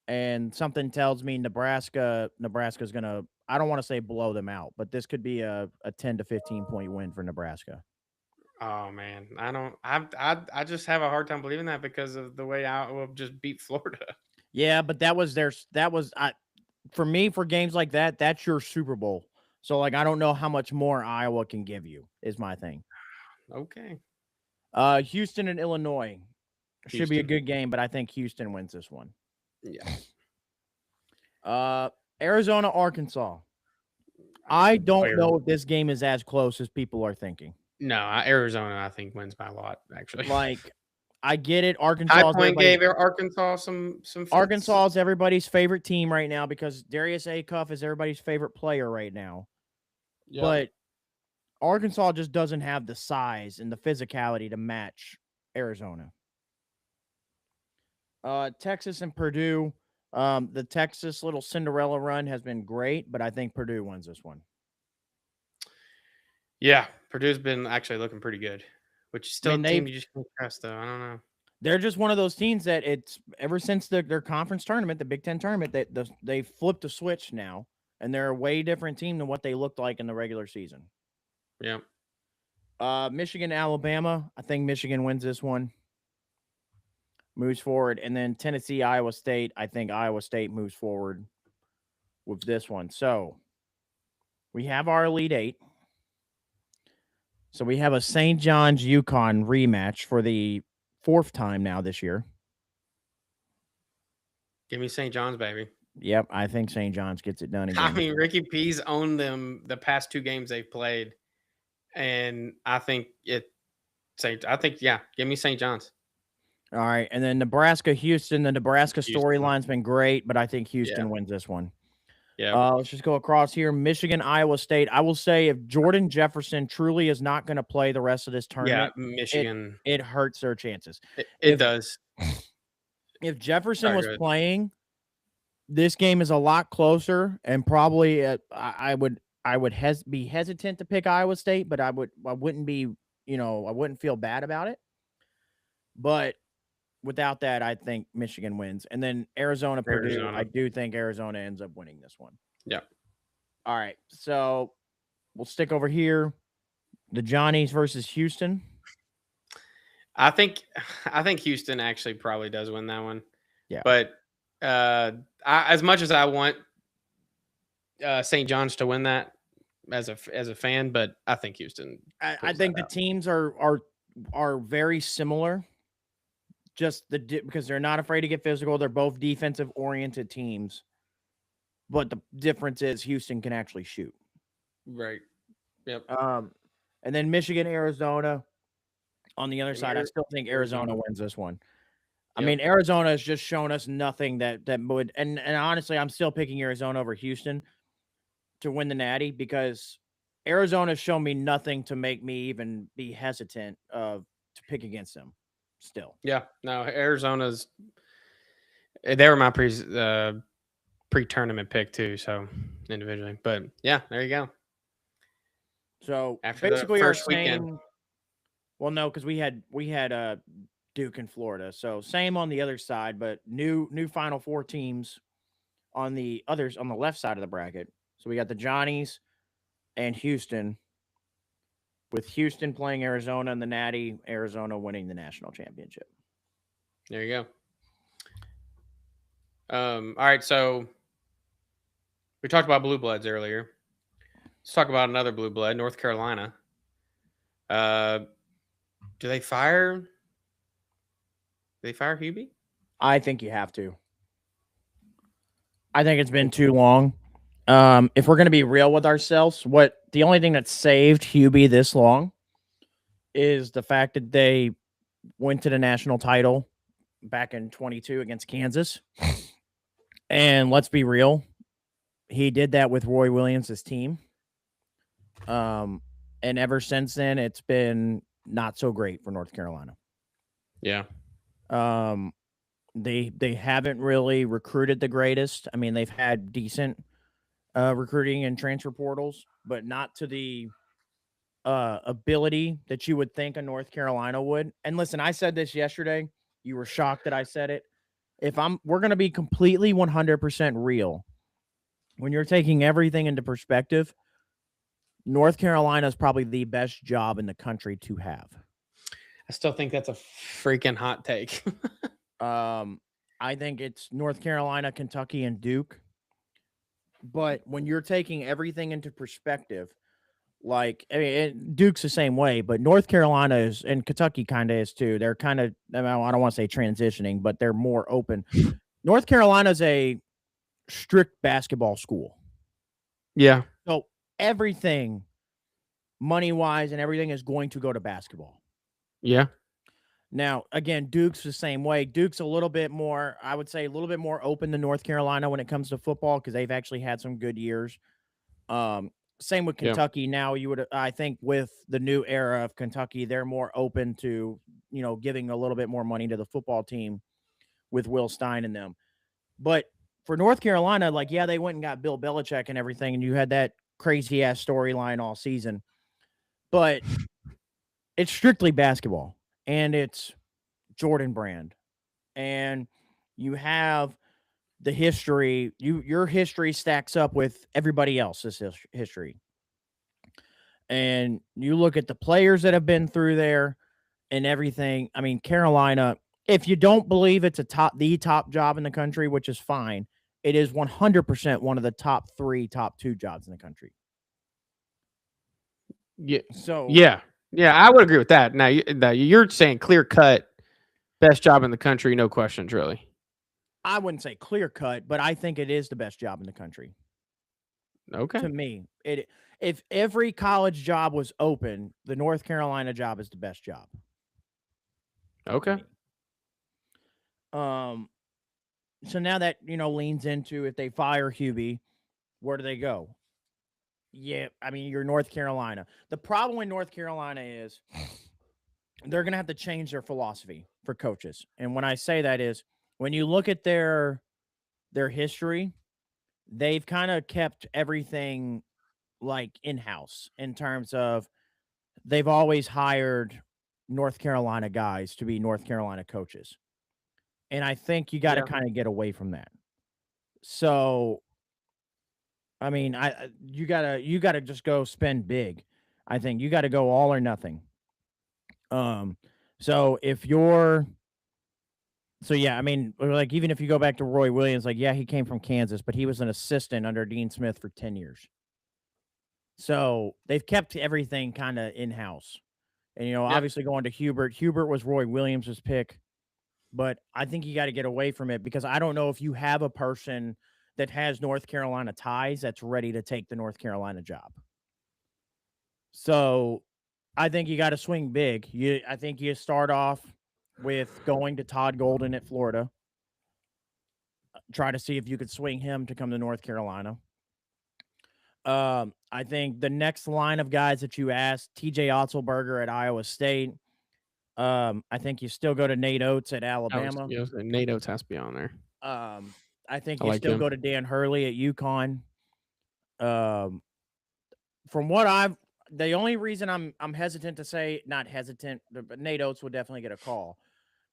And something tells me Nebraska's going to, I don't want to say blow them out, but this could be a 10 to 15 point win for Nebraska. Oh man, I just have a hard time believing that because of the way Iowa just beat Florida. Yeah, but for me, for games like that, that's your Super Bowl. So like I don't know how much more Iowa can give you is my thing. Okay. Houston and Illinois should be a good game, but I think Houston wins this one. Yeah. Arizona, Arkansas. I don't know if this game is as close as people are thinking. No, Arizona I think wins by a lot actually. Like I get it. Arkansas High Point gave Arkansas some fits. Arkansas is everybody's favorite team right now because Darius Acuff is everybody's favorite player right now. Yep. But Arkansas just doesn't have the size and the physicality to match Arizona. Texas and Purdue. The Texas little Cinderella run has been great, but I think Purdue wins this one. Yeah, Purdue's been actually looking pretty good, which is still a team you just can't trust, though. I don't know. They're just one of those teams that it's ever since their conference tournament, the Big Ten tournament, that they flipped a switch now, and they're a way different team than what they looked like in the regular season. Yeah. Michigan, Alabama. I think Michigan wins this one. Moves forward. And then Tennessee, Iowa State. I think Iowa State moves forward with this one. So we have our Elite Eight. So we have a St. John's UConn rematch for the fourth time now this year. Give me St. John's, baby. Yep, I think St. John's gets it done again. I mean, Ricky P's owned them the past two games they've played. And I think give me St. John's. All right, and then Nebraska, Houston. The Nebraska storyline's been great, but I think Houston wins this one. Yeah. Let's just go across here. Michigan, Iowa State. I will say if Jordan Jefferson truly is not going to play the rest of this tournament, Michigan, it hurts their chances. It does. If Jefferson was playing, this game is a lot closer, and probably I would be hesitant to pick Iowa State, but I wouldn't be, I wouldn't feel bad about it. But without that, I think Michigan wins. And then Arizona, Purdue, I do think Arizona ends up winning this one. Yeah. All right. So we'll stick over here. The Johnnies versus Houston. I think I think Houston actually probably does win that one. Yeah. But as much as I want St. John's to win that as a fan, but I think Houston. I think the teams are very similar. Just because they're not afraid to get physical. They're both defensive oriented teams. But the difference is Houston can actually shoot. Right. Yep. And then Michigan, Arizona. On the other side, I still think Arizona wins this one. I mean, Arizona has just shown us nothing that would, and honestly, I'm still picking Arizona over Houston to win the Natty because Arizona's shown me nothing to make me even be hesitant to pick against them. Still, yeah. No, Arizona's. They were my pre-tournament pick too, so individually, but yeah, there you go. So After basically, the first weekend. Well, no, because we had Duke in Florida, so same on the other side, but new Final Four teams on the left side of the bracket. So we got the Johnnies and Houston, with Houston playing Arizona in the Natty, Arizona winning the national championship. There you go. All right, so we talked about blue bloods earlier. Let's talk about another blue blood, North Carolina. Do they fire? Do they fire Hubie? I think you have to. I think it's been too long. If we're going to be real with ourselves, the only thing that saved Hubie this long is the fact that they went to the national title back in 22 against Kansas. And let's be real, he did that with Roy Williams' team. And ever since then, it's been not so great for North Carolina. Yeah. They haven't really recruited the greatest. I mean, they've had decent recruiting and transfer portals, but not to the ability that you would think a North Carolina would. And listen, I said this yesterday. You were shocked that I said it. We're going to be completely 100% real. When you're taking everything into perspective, North Carolina is probably the best job in the country to have. I still think that's a freaking hot take. I think it's North Carolina, Kentucky, and Duke. But when you're taking everything into perspective, like, I mean, Duke's the same way, but North Carolina is, and Kentucky kind of is too. They're kind of, I don't want to say transitioning, but they're more open. North Carolina is a strict basketball school. Yeah. So everything, money-wise and everything, is going to go to basketball. Yeah. Now, again, Duke's the same way. Duke's a little bit more, I would say, a little bit more open than North Carolina when it comes to football because they've actually had some good years. Same with Kentucky. Yeah. Now, I think with the new era of Kentucky, they're more open to, giving a little bit more money to the football team with Will Stein and them. But for North Carolina, they went and got Bill Belichick and everything, and you had that crazy-ass storyline all season. But it's strictly basketball, and it's Jordan Brand. And you have the history. Your history stacks up with everybody else's history. And you look at the players that have been through there and everything. I mean, Carolina, if you don't believe it's the top job in the country, which is fine, it is 100% one of the top 3, top 2 jobs in the country. Yeah. So yeah, I would agree with that. Now you're saying clear cut, best job in the country, no questions, really. I wouldn't say clear cut, but I think it is the best job in the country. Okay. To me, if every college job was open, the North Carolina job is the best job. Okay. So now that, leans into, if they fire Hubie, where do they go? Yeah, I mean, you're North Carolina. The problem with North Carolina is they're going to have to change their philosophy for coaches. And when I say that is, when you look at their history, they've kind of kept everything in-house in terms of they've always hired North Carolina guys to be North Carolina coaches. And I think you got to kind of get away from that. So I mean, you gotta just go spend big. I think you got to go all or nothing. So if you're so yeah, I mean, like even if you go back to Roy Williams, like yeah, he came from Kansas, but he was an assistant under Dean Smith for 10 years. So they've kept everything kind of in house. And Yep. obviously going to Hubert. Hubert was Roy Williams's pick, but I think you got to get away from it because I don't know if you have a person that has North Carolina ties that's ready to take the North Carolina job. So I think you got to swing big. I think you start off with going to Todd Golden at Florida. Try to see if you could swing him to come to North Carolina. I think the next line of guys that you asked, TJ Otzelberger at Iowa State. I think you still go to Nate Oates at Alabama. Nate Oates has to be on there. I think I you like still him. go to Dan Hurley at UConn. From what the only reason I'm hesitant to say, not hesitant, but Nate Oates would definitely get a call.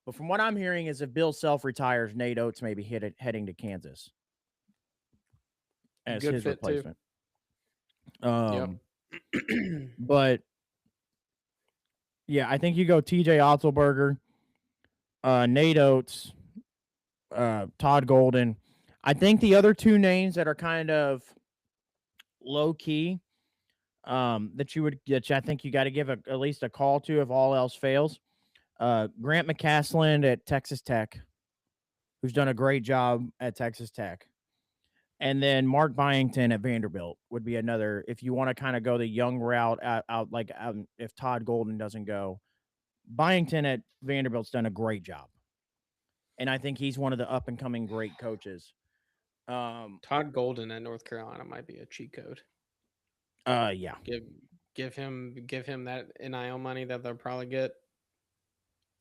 But from what I'm hearing is if Bill Self retires, Nate Oates may be heading to Kansas as Good his fit replacement. Too. But yeah, I think you go TJ Otzelberger, Nate Oates, Todd Golden. I think the other two names that are kind of low key, that I think you got to give at least a call to if all else fails. Grant McCasland at Texas Tech, who's done a great job at Texas Tech. And then Mark Byington at Vanderbilt would be another, if you want to kind of go the young route out if Todd Golden doesn't go. Byington at Vanderbilt's done a great job. And I think he's one of the up and coming great coaches. Todd Golden at North Carolina might be a cheat code. Yeah. Give him that NIL money that they'll probably get,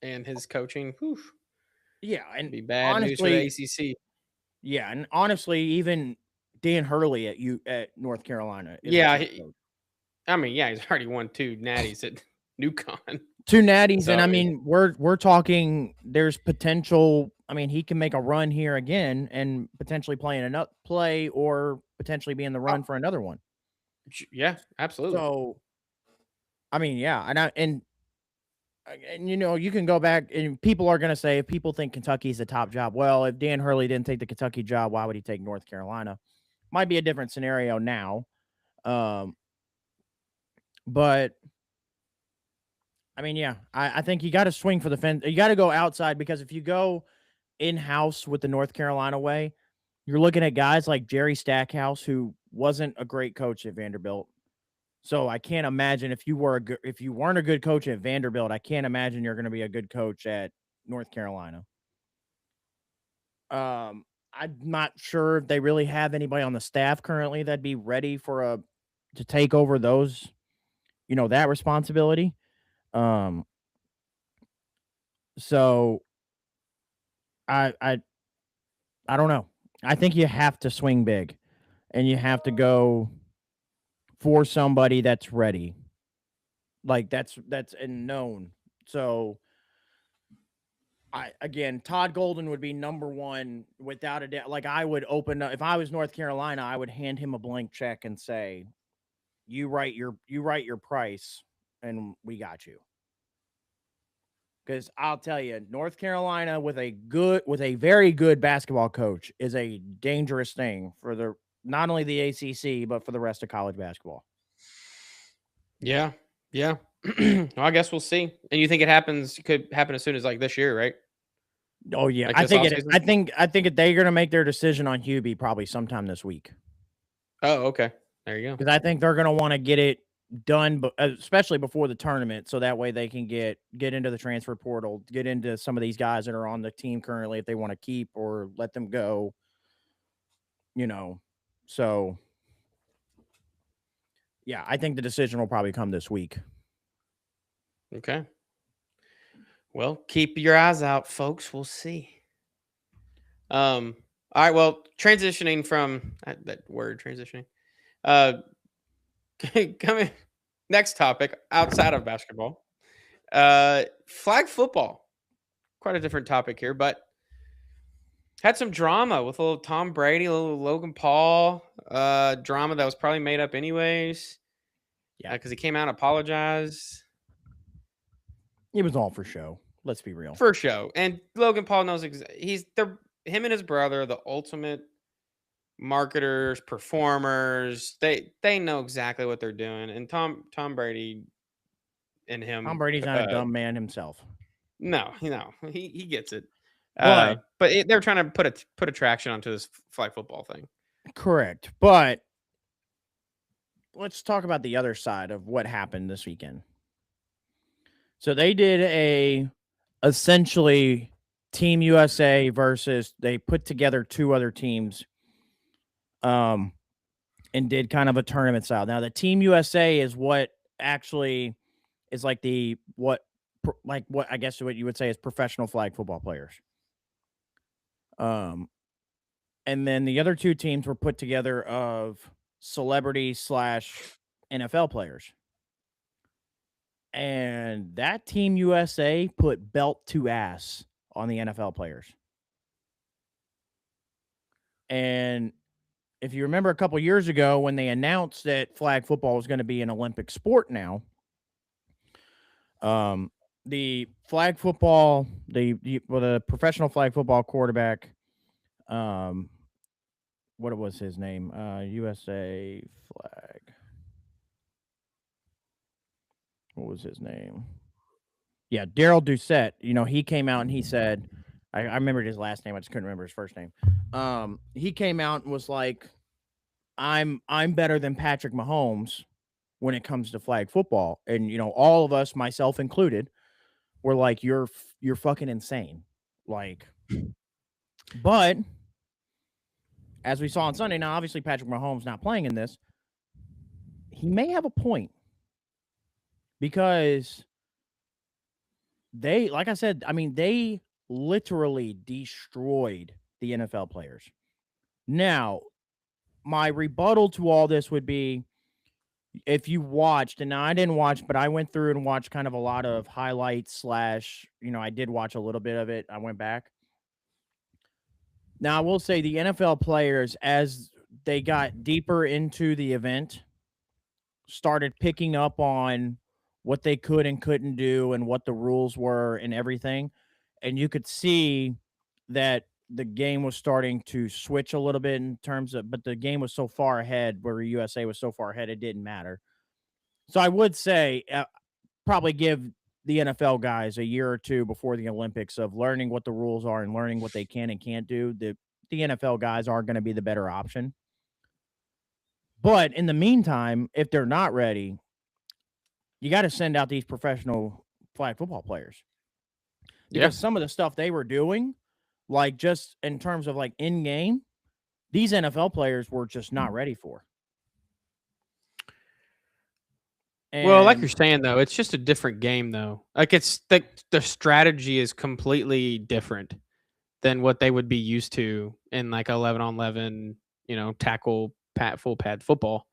and his coaching. Whew, yeah, and be bad news for the ACC. Yeah, and honestly, even Dan Hurley at North Carolina. Yeah, I mean, yeah, he's already won 2 natties at UConn. 2 natties, and I mean, we're talking. There's potential. I mean, he can make a run here again, and potentially play or potentially be in the run for another one. Yeah, absolutely. So, I mean, yeah, and you can go back, and people are going to say if people think Kentucky's the top job. Well, if Dan Hurley didn't take the Kentucky job, why would he take North Carolina? Might be a different scenario now, but. I mean, yeah, I think you got to swing for the fence. You got to go outside because if you go in-house with the North Carolina way, you're looking at guys like Jerry Stackhouse, who wasn't a great coach at Vanderbilt. So I can't imagine if you weren't a good coach at Vanderbilt, I can't imagine you're going to be a good coach at North Carolina. I'm not sure if they really have anybody on the staff currently that'd be ready to take over those, that responsibility. So I don't know. I think you have to swing big and you have to go for somebody that's ready. Like that's known. So Todd Golden would be number 1 without a doubt. Like I would open up, if I was North Carolina, I would hand him a blank check and say, you write your price and we got you. Because I'll tell you, North Carolina with a very good basketball coach is a dangerous thing for not only the ACC but for the rest of college basketball. Yeah. Well, I guess we'll see. And you think could happen as soon as like this year, right? Oh yeah, like I think they're going to make their decision on Hubie probably sometime this week. Oh, okay. There you go. Because I think they're going to want to get it done, especially before the tournament, so that way they can get into the transfer portal, get into some of these guys that are on the team currently if they want to keep or let them go. So yeah, I think the decision will probably come this week. Okay. Well, keep your eyes out, folks. We'll see. All right. Well, transitioning from that word, transitioning. Coming next topic outside of basketball. Flag football. Quite a different topic here, but had some drama with a little Tom Brady, a little Logan Paul. Drama that was probably made up anyways. Yeah. Because he came out and apologized It was all for show. Let's be real. for show. And Logan Paul knows him and his brother are the ultimate marketers, performers. They know exactly what they're doing. And Tom Brady and him, Tom Brady's not a dumb man himself. no, he gets it. But They're trying to put attraction onto this flag football thing. correct. But let's talk about the other side of what happened this weekend. So they did essentially Team USA versus they put together two other teams and did kind of a tournament style. Now the Team USA is what actually is like what I guess what you would say is professional flag football players. And then the other two teams were put together of celebrity / NFL players. And that Team USA put belt to ass on the NFL players. And if you remember a couple years ago when they announced that flag football was going to be an Olympic sport now, the flag football, the professional flag football quarterback, what was his name? USA flag. What was his name? Yeah, Daryl Doucette. He came out and he said, I remembered his last name. I just couldn't remember his first name. He came out and was like, I'm better than Patrick Mahomes when it comes to flag football. And, all of us, myself included, were like, you're fucking insane. Like, but as we saw on Sunday, now obviously Patrick Mahomes not playing in this, he may have a point because they, like I said, I mean, they literally destroyed the NFL players. Now, my rebuttal to all this would be, if you watched, and now I didn't watch, but I went through and watched kind of a lot of highlights / I did watch a little bit of it. I went back. Now, I will say the NFL players, as they got deeper into the event, started picking up on what they could and couldn't do and what the rules were and everything. And you could see that the game was starting to switch a little bit in terms of, but the game was so far ahead where USA was so far ahead, it didn't matter. So I would say probably give the NFL guys a year or two before the Olympics of learning what the rules are and learning what they can and can't do. The NFL guys are going to be the better option. But in the meantime, if they're not ready, you got to send out these professional flag football players. Because some of the stuff they were doing, like just in terms of like in game, these NFL players were just not ready for. Well, like you're saying, though, it's just a different game, though. Like it's the strategy is completely different than what they would be used to in like 11-on-11, tackle full pad football.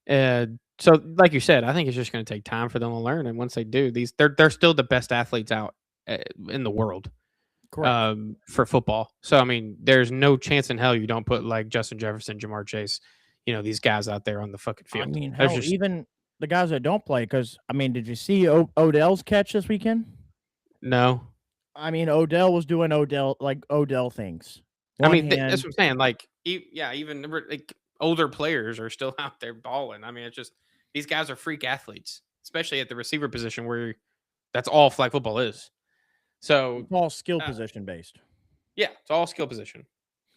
So, like you said, I think it's just going to take time for them to learn. And once they do, they're still the best athletes out in the world for football. So, I mean, there's no chance in hell you don't put like Justin Jefferson, Jamar Chase, these guys out there on the fucking field. I mean, hell, even the guys that don't play, because, I mean, did you see Odell's catch this weekend? No. I mean, Odell was doing Odell things. That's what I'm saying. Like, even like older players are still out there balling. I mean, it's just these guys are freak athletes, especially at the receiver position where that's all flag football is. So it's all skill position based. Yeah, it's all skill position.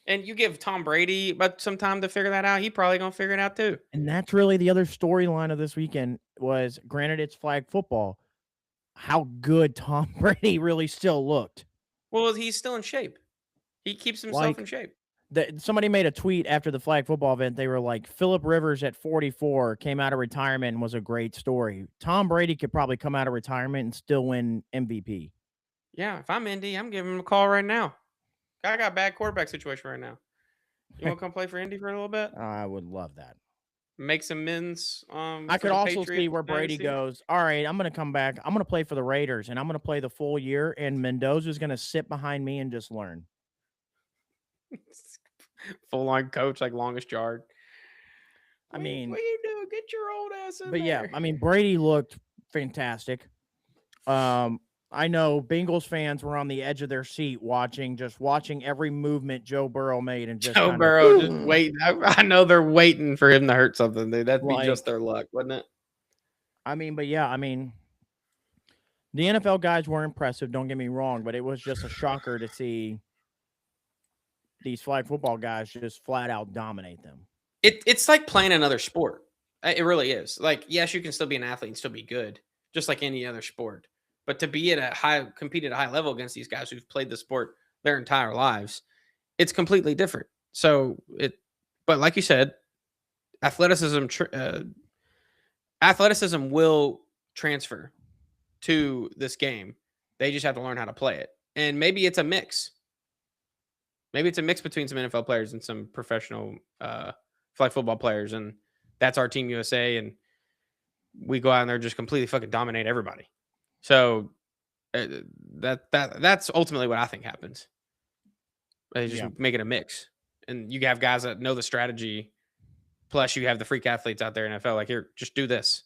And you give Tom Brady but some time to figure that out, he probably gonna figure it out too. And that's really the other storyline of this weekend was, granted it's flag football, how good Tom Brady really still looked. Well, he's still in shape. He keeps himself in shape. Somebody made a tweet after the flag football event. They were like, Phillip Rivers at 44 came out of retirement and was a great story. Tom Brady could probably come out of retirement and still win MVP. Yeah, if I'm Indy, I'm giving him a call right now. I got a bad quarterback situation right now. You want to come play for Indy for a little bit? I would love that. Make some mins. I could also see where Brady goes, all right, I'm going to come back. I'm going to play for the Raiders, and I'm going to play the full year, and Mendoza's going to sit behind me and just learn. Full-on coach, like longest yard. I mean, what you doing? Get your old ass in but yeah, there. I mean, Brady looked fantastic. I know Bengals fans were on the edge of their seat watching every movement Joe Burrow made and just Joe kind of Burrow just waiting. I know they're waiting for him to hurt something. That'd be just like, their luck, wouldn't it? I mean, but yeah, I mean, the NFL guys were impressive, don't get me wrong, but it was just a shocker to see these flag football guys just flat out dominate them. It's like playing another sport. It really is. Like, yes, you can still be an athlete and still be good, just like any other sport. But to be at compete at a high level against these guys who've played the sport their entire lives, it's completely different. But like you said, athleticism, athleticism will transfer to this game. They just have to learn how to play it, and maybe it's a mix. Maybe it's a mix between some NFL players and some professional flag football players, and that's our Team USA, and we go out and they're just completely fucking dominate everybody. So that's ultimately what I think happens. They just make it a mix, and you have guys that know the strategy. Plus, you have the freak athletes out there in NFL. Like, here, just do this.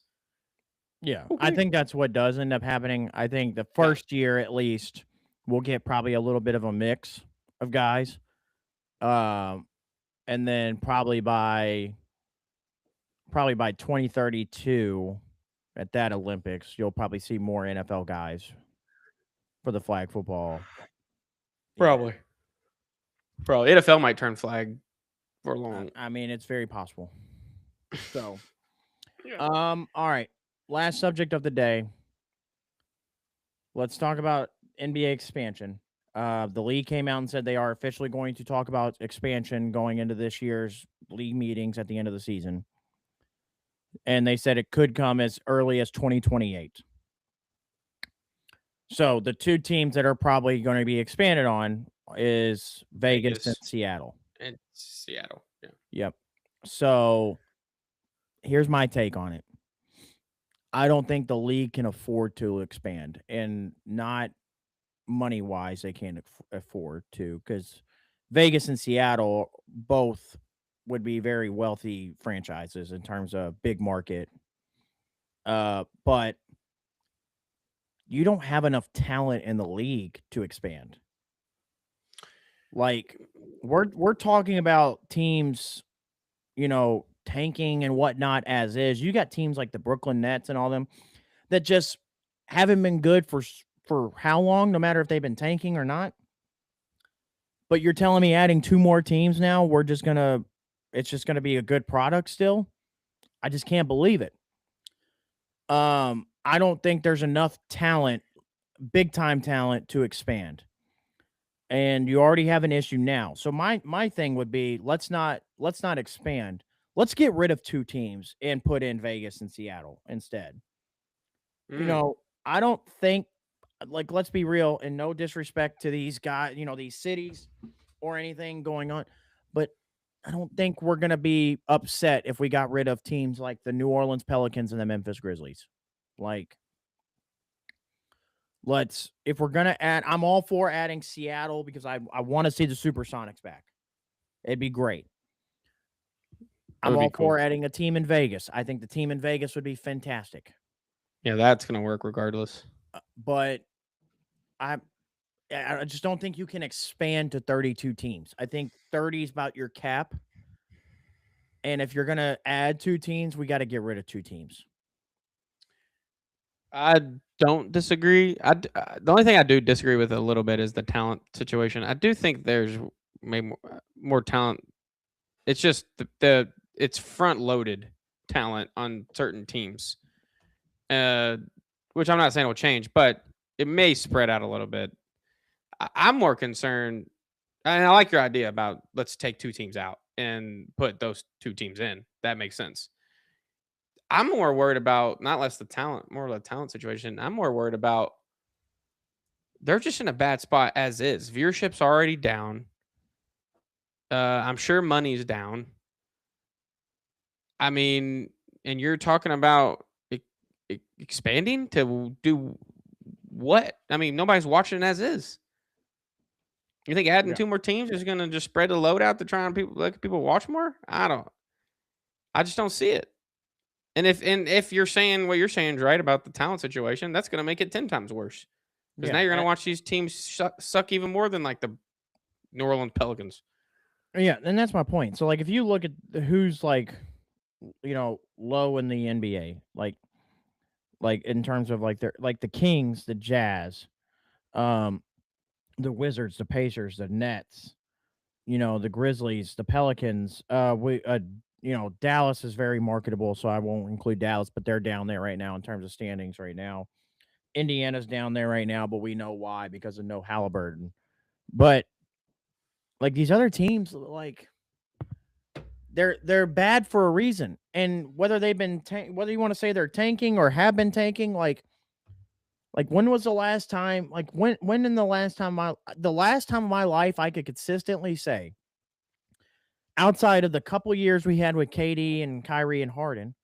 Yeah, Okay. I think that's what does end up happening. I think the first year, at least, we'll get probably a little bit of a mix of guys. And then probably by 2032 at that Olympics, you'll probably see more NFL guys for the flag football. Probably. NFL might turn flag for long. I mean, it's very possible. So, all right. Last subject of the day. Let's talk about NBA expansion. The league came out and said they are officially going to talk about expansion going into this year's league meetings at the end of the season. And they said it could come as early as 2028. So the two teams that are probably going to be expanded on is Vegas and Seattle. And Seattle, yeah. Yep. So here's my take on it. I don't think the league can afford to expand, and not money-wise they can't afford to, because Vegas and Seattle both would be very wealthy franchises in terms of big market. But you don't have enough talent in the league to expand. Like, we're talking about teams, tanking and whatnot as is. You got teams like the Brooklyn Nets and all them that just haven't been good for how long, no matter if they've been tanking or not. But you're telling me adding two more teams now, it's just gonna be a good product still? I just can't believe it. I don't think there's enough talent, big time talent, to expand. And you already have an issue now. So my thing would be, let's not expand. Let's get rid of two teams and put in Vegas and Seattle instead. I don't think, like, let's be real, and no disrespect to these guys, these cities or anything going on, but I don't think we're going to be upset if we got rid of teams like the New Orleans Pelicans and the Memphis Grizzlies. Like, if we're going to add, I'm all for adding Seattle because I want to see the Supersonics back. It'd be great. I'm all for adding a team in Vegas. I think the team in Vegas would be fantastic. Yeah, that's going to work regardless. But I just don't think you can expand to 32 teams. I think 30 is about your cap. And if you're going to add two teams, we got to get rid of two teams. I don't disagree. The only thing I do disagree with a little bit is the talent situation. I do think there's maybe more talent. It's just it's front loaded talent on certain teams, which I'm not saying will change, but it may spread out a little bit. I'm more concerned, and I like your idea about let's take two teams out and put those two teams in. That makes sense. I'm more worried about more of the talent situation. I'm more worried about they're just in a bad spot as is. Viewership's already down. I'm sure money's down. I mean, and you're talking about expanding to do what? I mean, nobody's watching as is. You think adding two more teams is going to just spread the load out to try and let people watch more? I don't. I just don't see it. And if you're saying what you're saying is right about the talent situation, that's gonna make it 10 times worse. Because now Yeah, you're gonna watch these teams suck even more than like the New Orleans Pelicans. yeah, and that's my point. So, like, if you look at who's like, low in the NBA, like in terms of like their like the Kings, the Jazz, um, the Wizards, the Pacers, the Nets, the Grizzlies, the Pelicans. Dallas is very marketable, so I won't include Dallas, but they're down there right now in terms of standings right now. Indiana's down there right now, but we know why because of no Halliburton. But like these other teams, like they're bad for a reason, and whether they've been whether you want to say they're tanking or have been tanking, like when was the last time? Like when in the last time of my life I could consistently say, outside of the couple years we had with KD and Kyrie and Harden,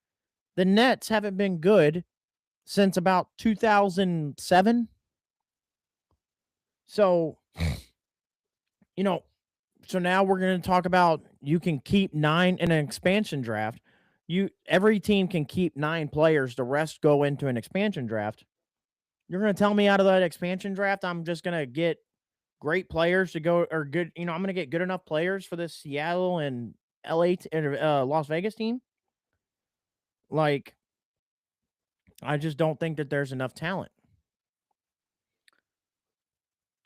the Nets haven't been good since about 2007. So, you know, so now we're going to talk about you can keep 9 in an expansion draft. Every team can keep 9 players, the rest go into an expansion draft. You're going to tell me out of that expansion draft I'm just going to get great players to go, or good, I'm going to get good enough players for this Seattle and LA Las Vegas team? Like, I just don't think that there's enough talent.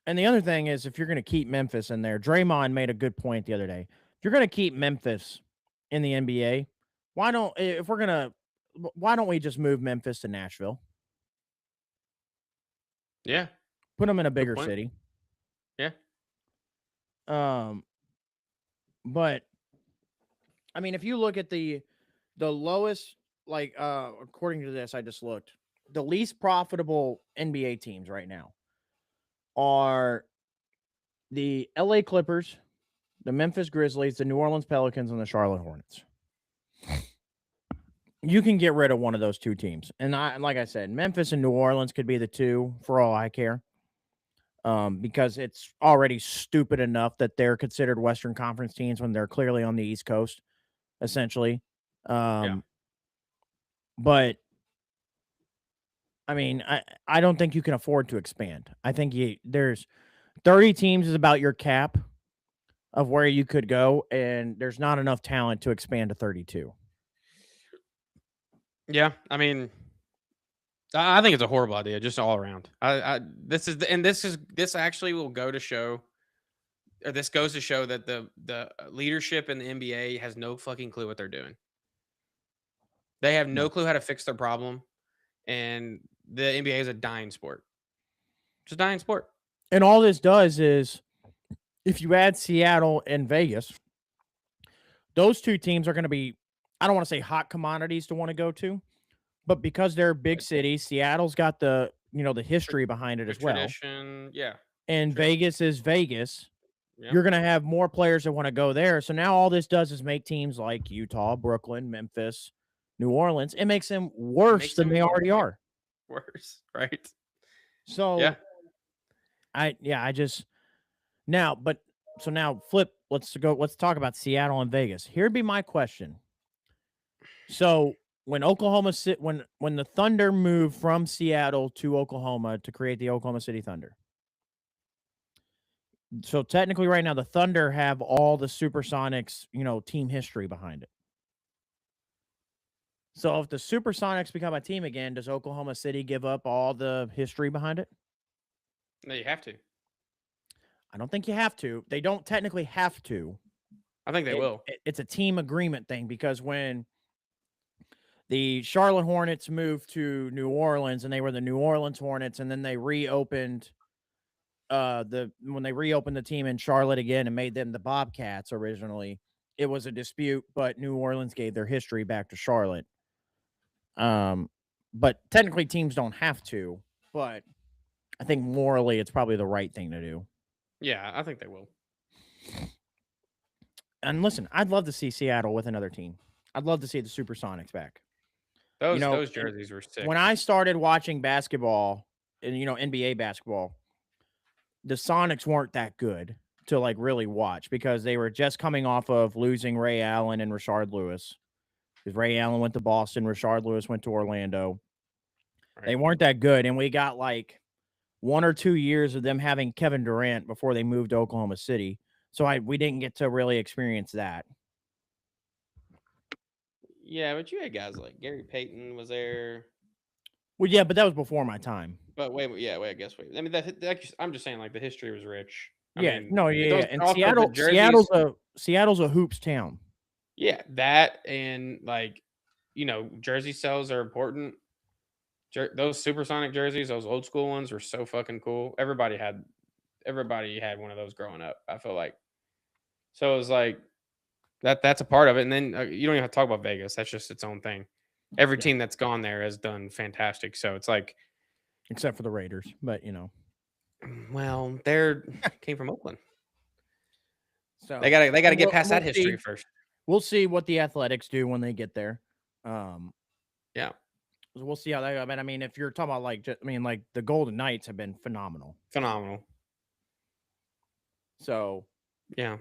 And the other thing is, if you're going to keep Memphis in there, Draymond made a good point the other day. If you're going to keep Memphis in the NBA, why don't we just move Memphis to Nashville? Yeah. Put them in a bigger city. Yeah. But I mean, if you look at the lowest, like according to this, I just looked, the least profitable NBA teams right now are the LA Clippers, the Memphis Grizzlies, the New Orleans Pelicans, and the Charlotte Hornets. You can get rid of one of those two teams. And like I said, Memphis and New Orleans could be the two for all I care. Because it's already stupid enough that they're considered Western Conference teams when they're clearly on the East Coast, essentially. But I mean, I don't think you can afford to expand. I think there's 30 teams is about your cap of where you could go, and there's not enough talent to expand to 32. Yeah, I mean, I think it's a horrible idea, just all around. This actually will go to show, or this goes to show that the leadership in the NBA has no fucking clue what they're doing. They have no clue how to fix their problem, and the NBA is a dying sport. It's a dying sport. And all this does is, if you add Seattle and Vegas, those two teams are going to be, I don't want to say hot commodities to want to go to, but because they're big cities, Seattle's got the history behind it as well. Tradition, yeah. And Vegas is Vegas. Yeah. You're going to have more players that want to go there. So now all this does is make teams like Utah, Brooklyn, Memphis, New Orleans, it makes them worse than they already are. Worse, right? So yeah. Now flip. Let's talk about Seattle and Vegas. Here'd be my question. So when when the Thunder moved from Seattle to Oklahoma to create the Oklahoma City Thunder. So technically right now the Thunder have all the Supersonics, team history behind it. So if the Supersonics become a team again, does Oklahoma City give up all the history behind it? No, you have to. I don't think you have to. They don't technically have to. I think they will. It's a team agreement thing, because when the Charlotte Hornets moved to New Orleans and they were the New Orleans Hornets, and then they reopened when they reopened the team in Charlotte again and made them the Bobcats originally, it was a dispute, but New Orleans gave their history back to Charlotte. But technically teams don't have to, but I think morally it's probably the right thing to do. Yeah, I think they will. And listen, I'd love to see Seattle with another team. I'd love to see the Supersonics back. Those jerseys were sick. When I started watching basketball and NBA basketball, the Sonics weren't that good to like really watch, because they were just coming off of losing Ray Allen and Rashard Lewis. because Ray Allen went to Boston, Rashard Lewis went to Orlando. They Right. weren't that good, and we got like 1 or 2 years of them having Kevin Durant before they moved to Oklahoma City. So we didn't get to really experience that. Yeah, but you had guys like Gary Payton was there. Well, yeah, but that was before my time. But wait, I guess wait. I mean, I'm just saying, like the history was rich. I Yeah, mean, no, yeah, those yeah. And also the jerseys. Seattle's a hoops town. Yeah, that and like, jersey sales are important. Those supersonic jerseys, those old school ones, were so fucking cool. Everybody had one of those growing up. I feel like so it was like that's a part of it. And then you don't even have to talk about Vegas. That's just its own thing. Every Yeah. team that's gone there has done fantastic. So it's like, Except for the Raiders, but well, they're came from Oakland. So They gotta get past we'll that history see. first. We'll see what the Athletics do when they get there. Yeah. So we'll see how that. But I mean, if you're talking about like the Golden Knights have been phenomenal. So Yeah.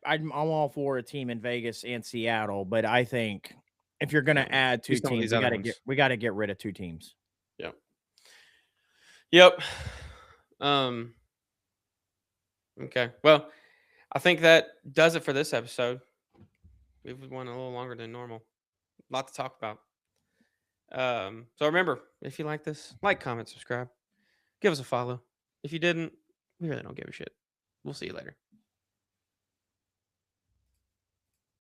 I'm all for a team in Vegas and Seattle, but I think if you're gonna add two some of teams, these other ones. we gotta get rid of two teams. Yep. Okay. Well, I think that does it for this episode. We've went a little longer than normal. A lot to talk about. So remember, if you like this, like, comment, subscribe, give us a follow. If you didn't, we really don't give a shit. We'll see you later.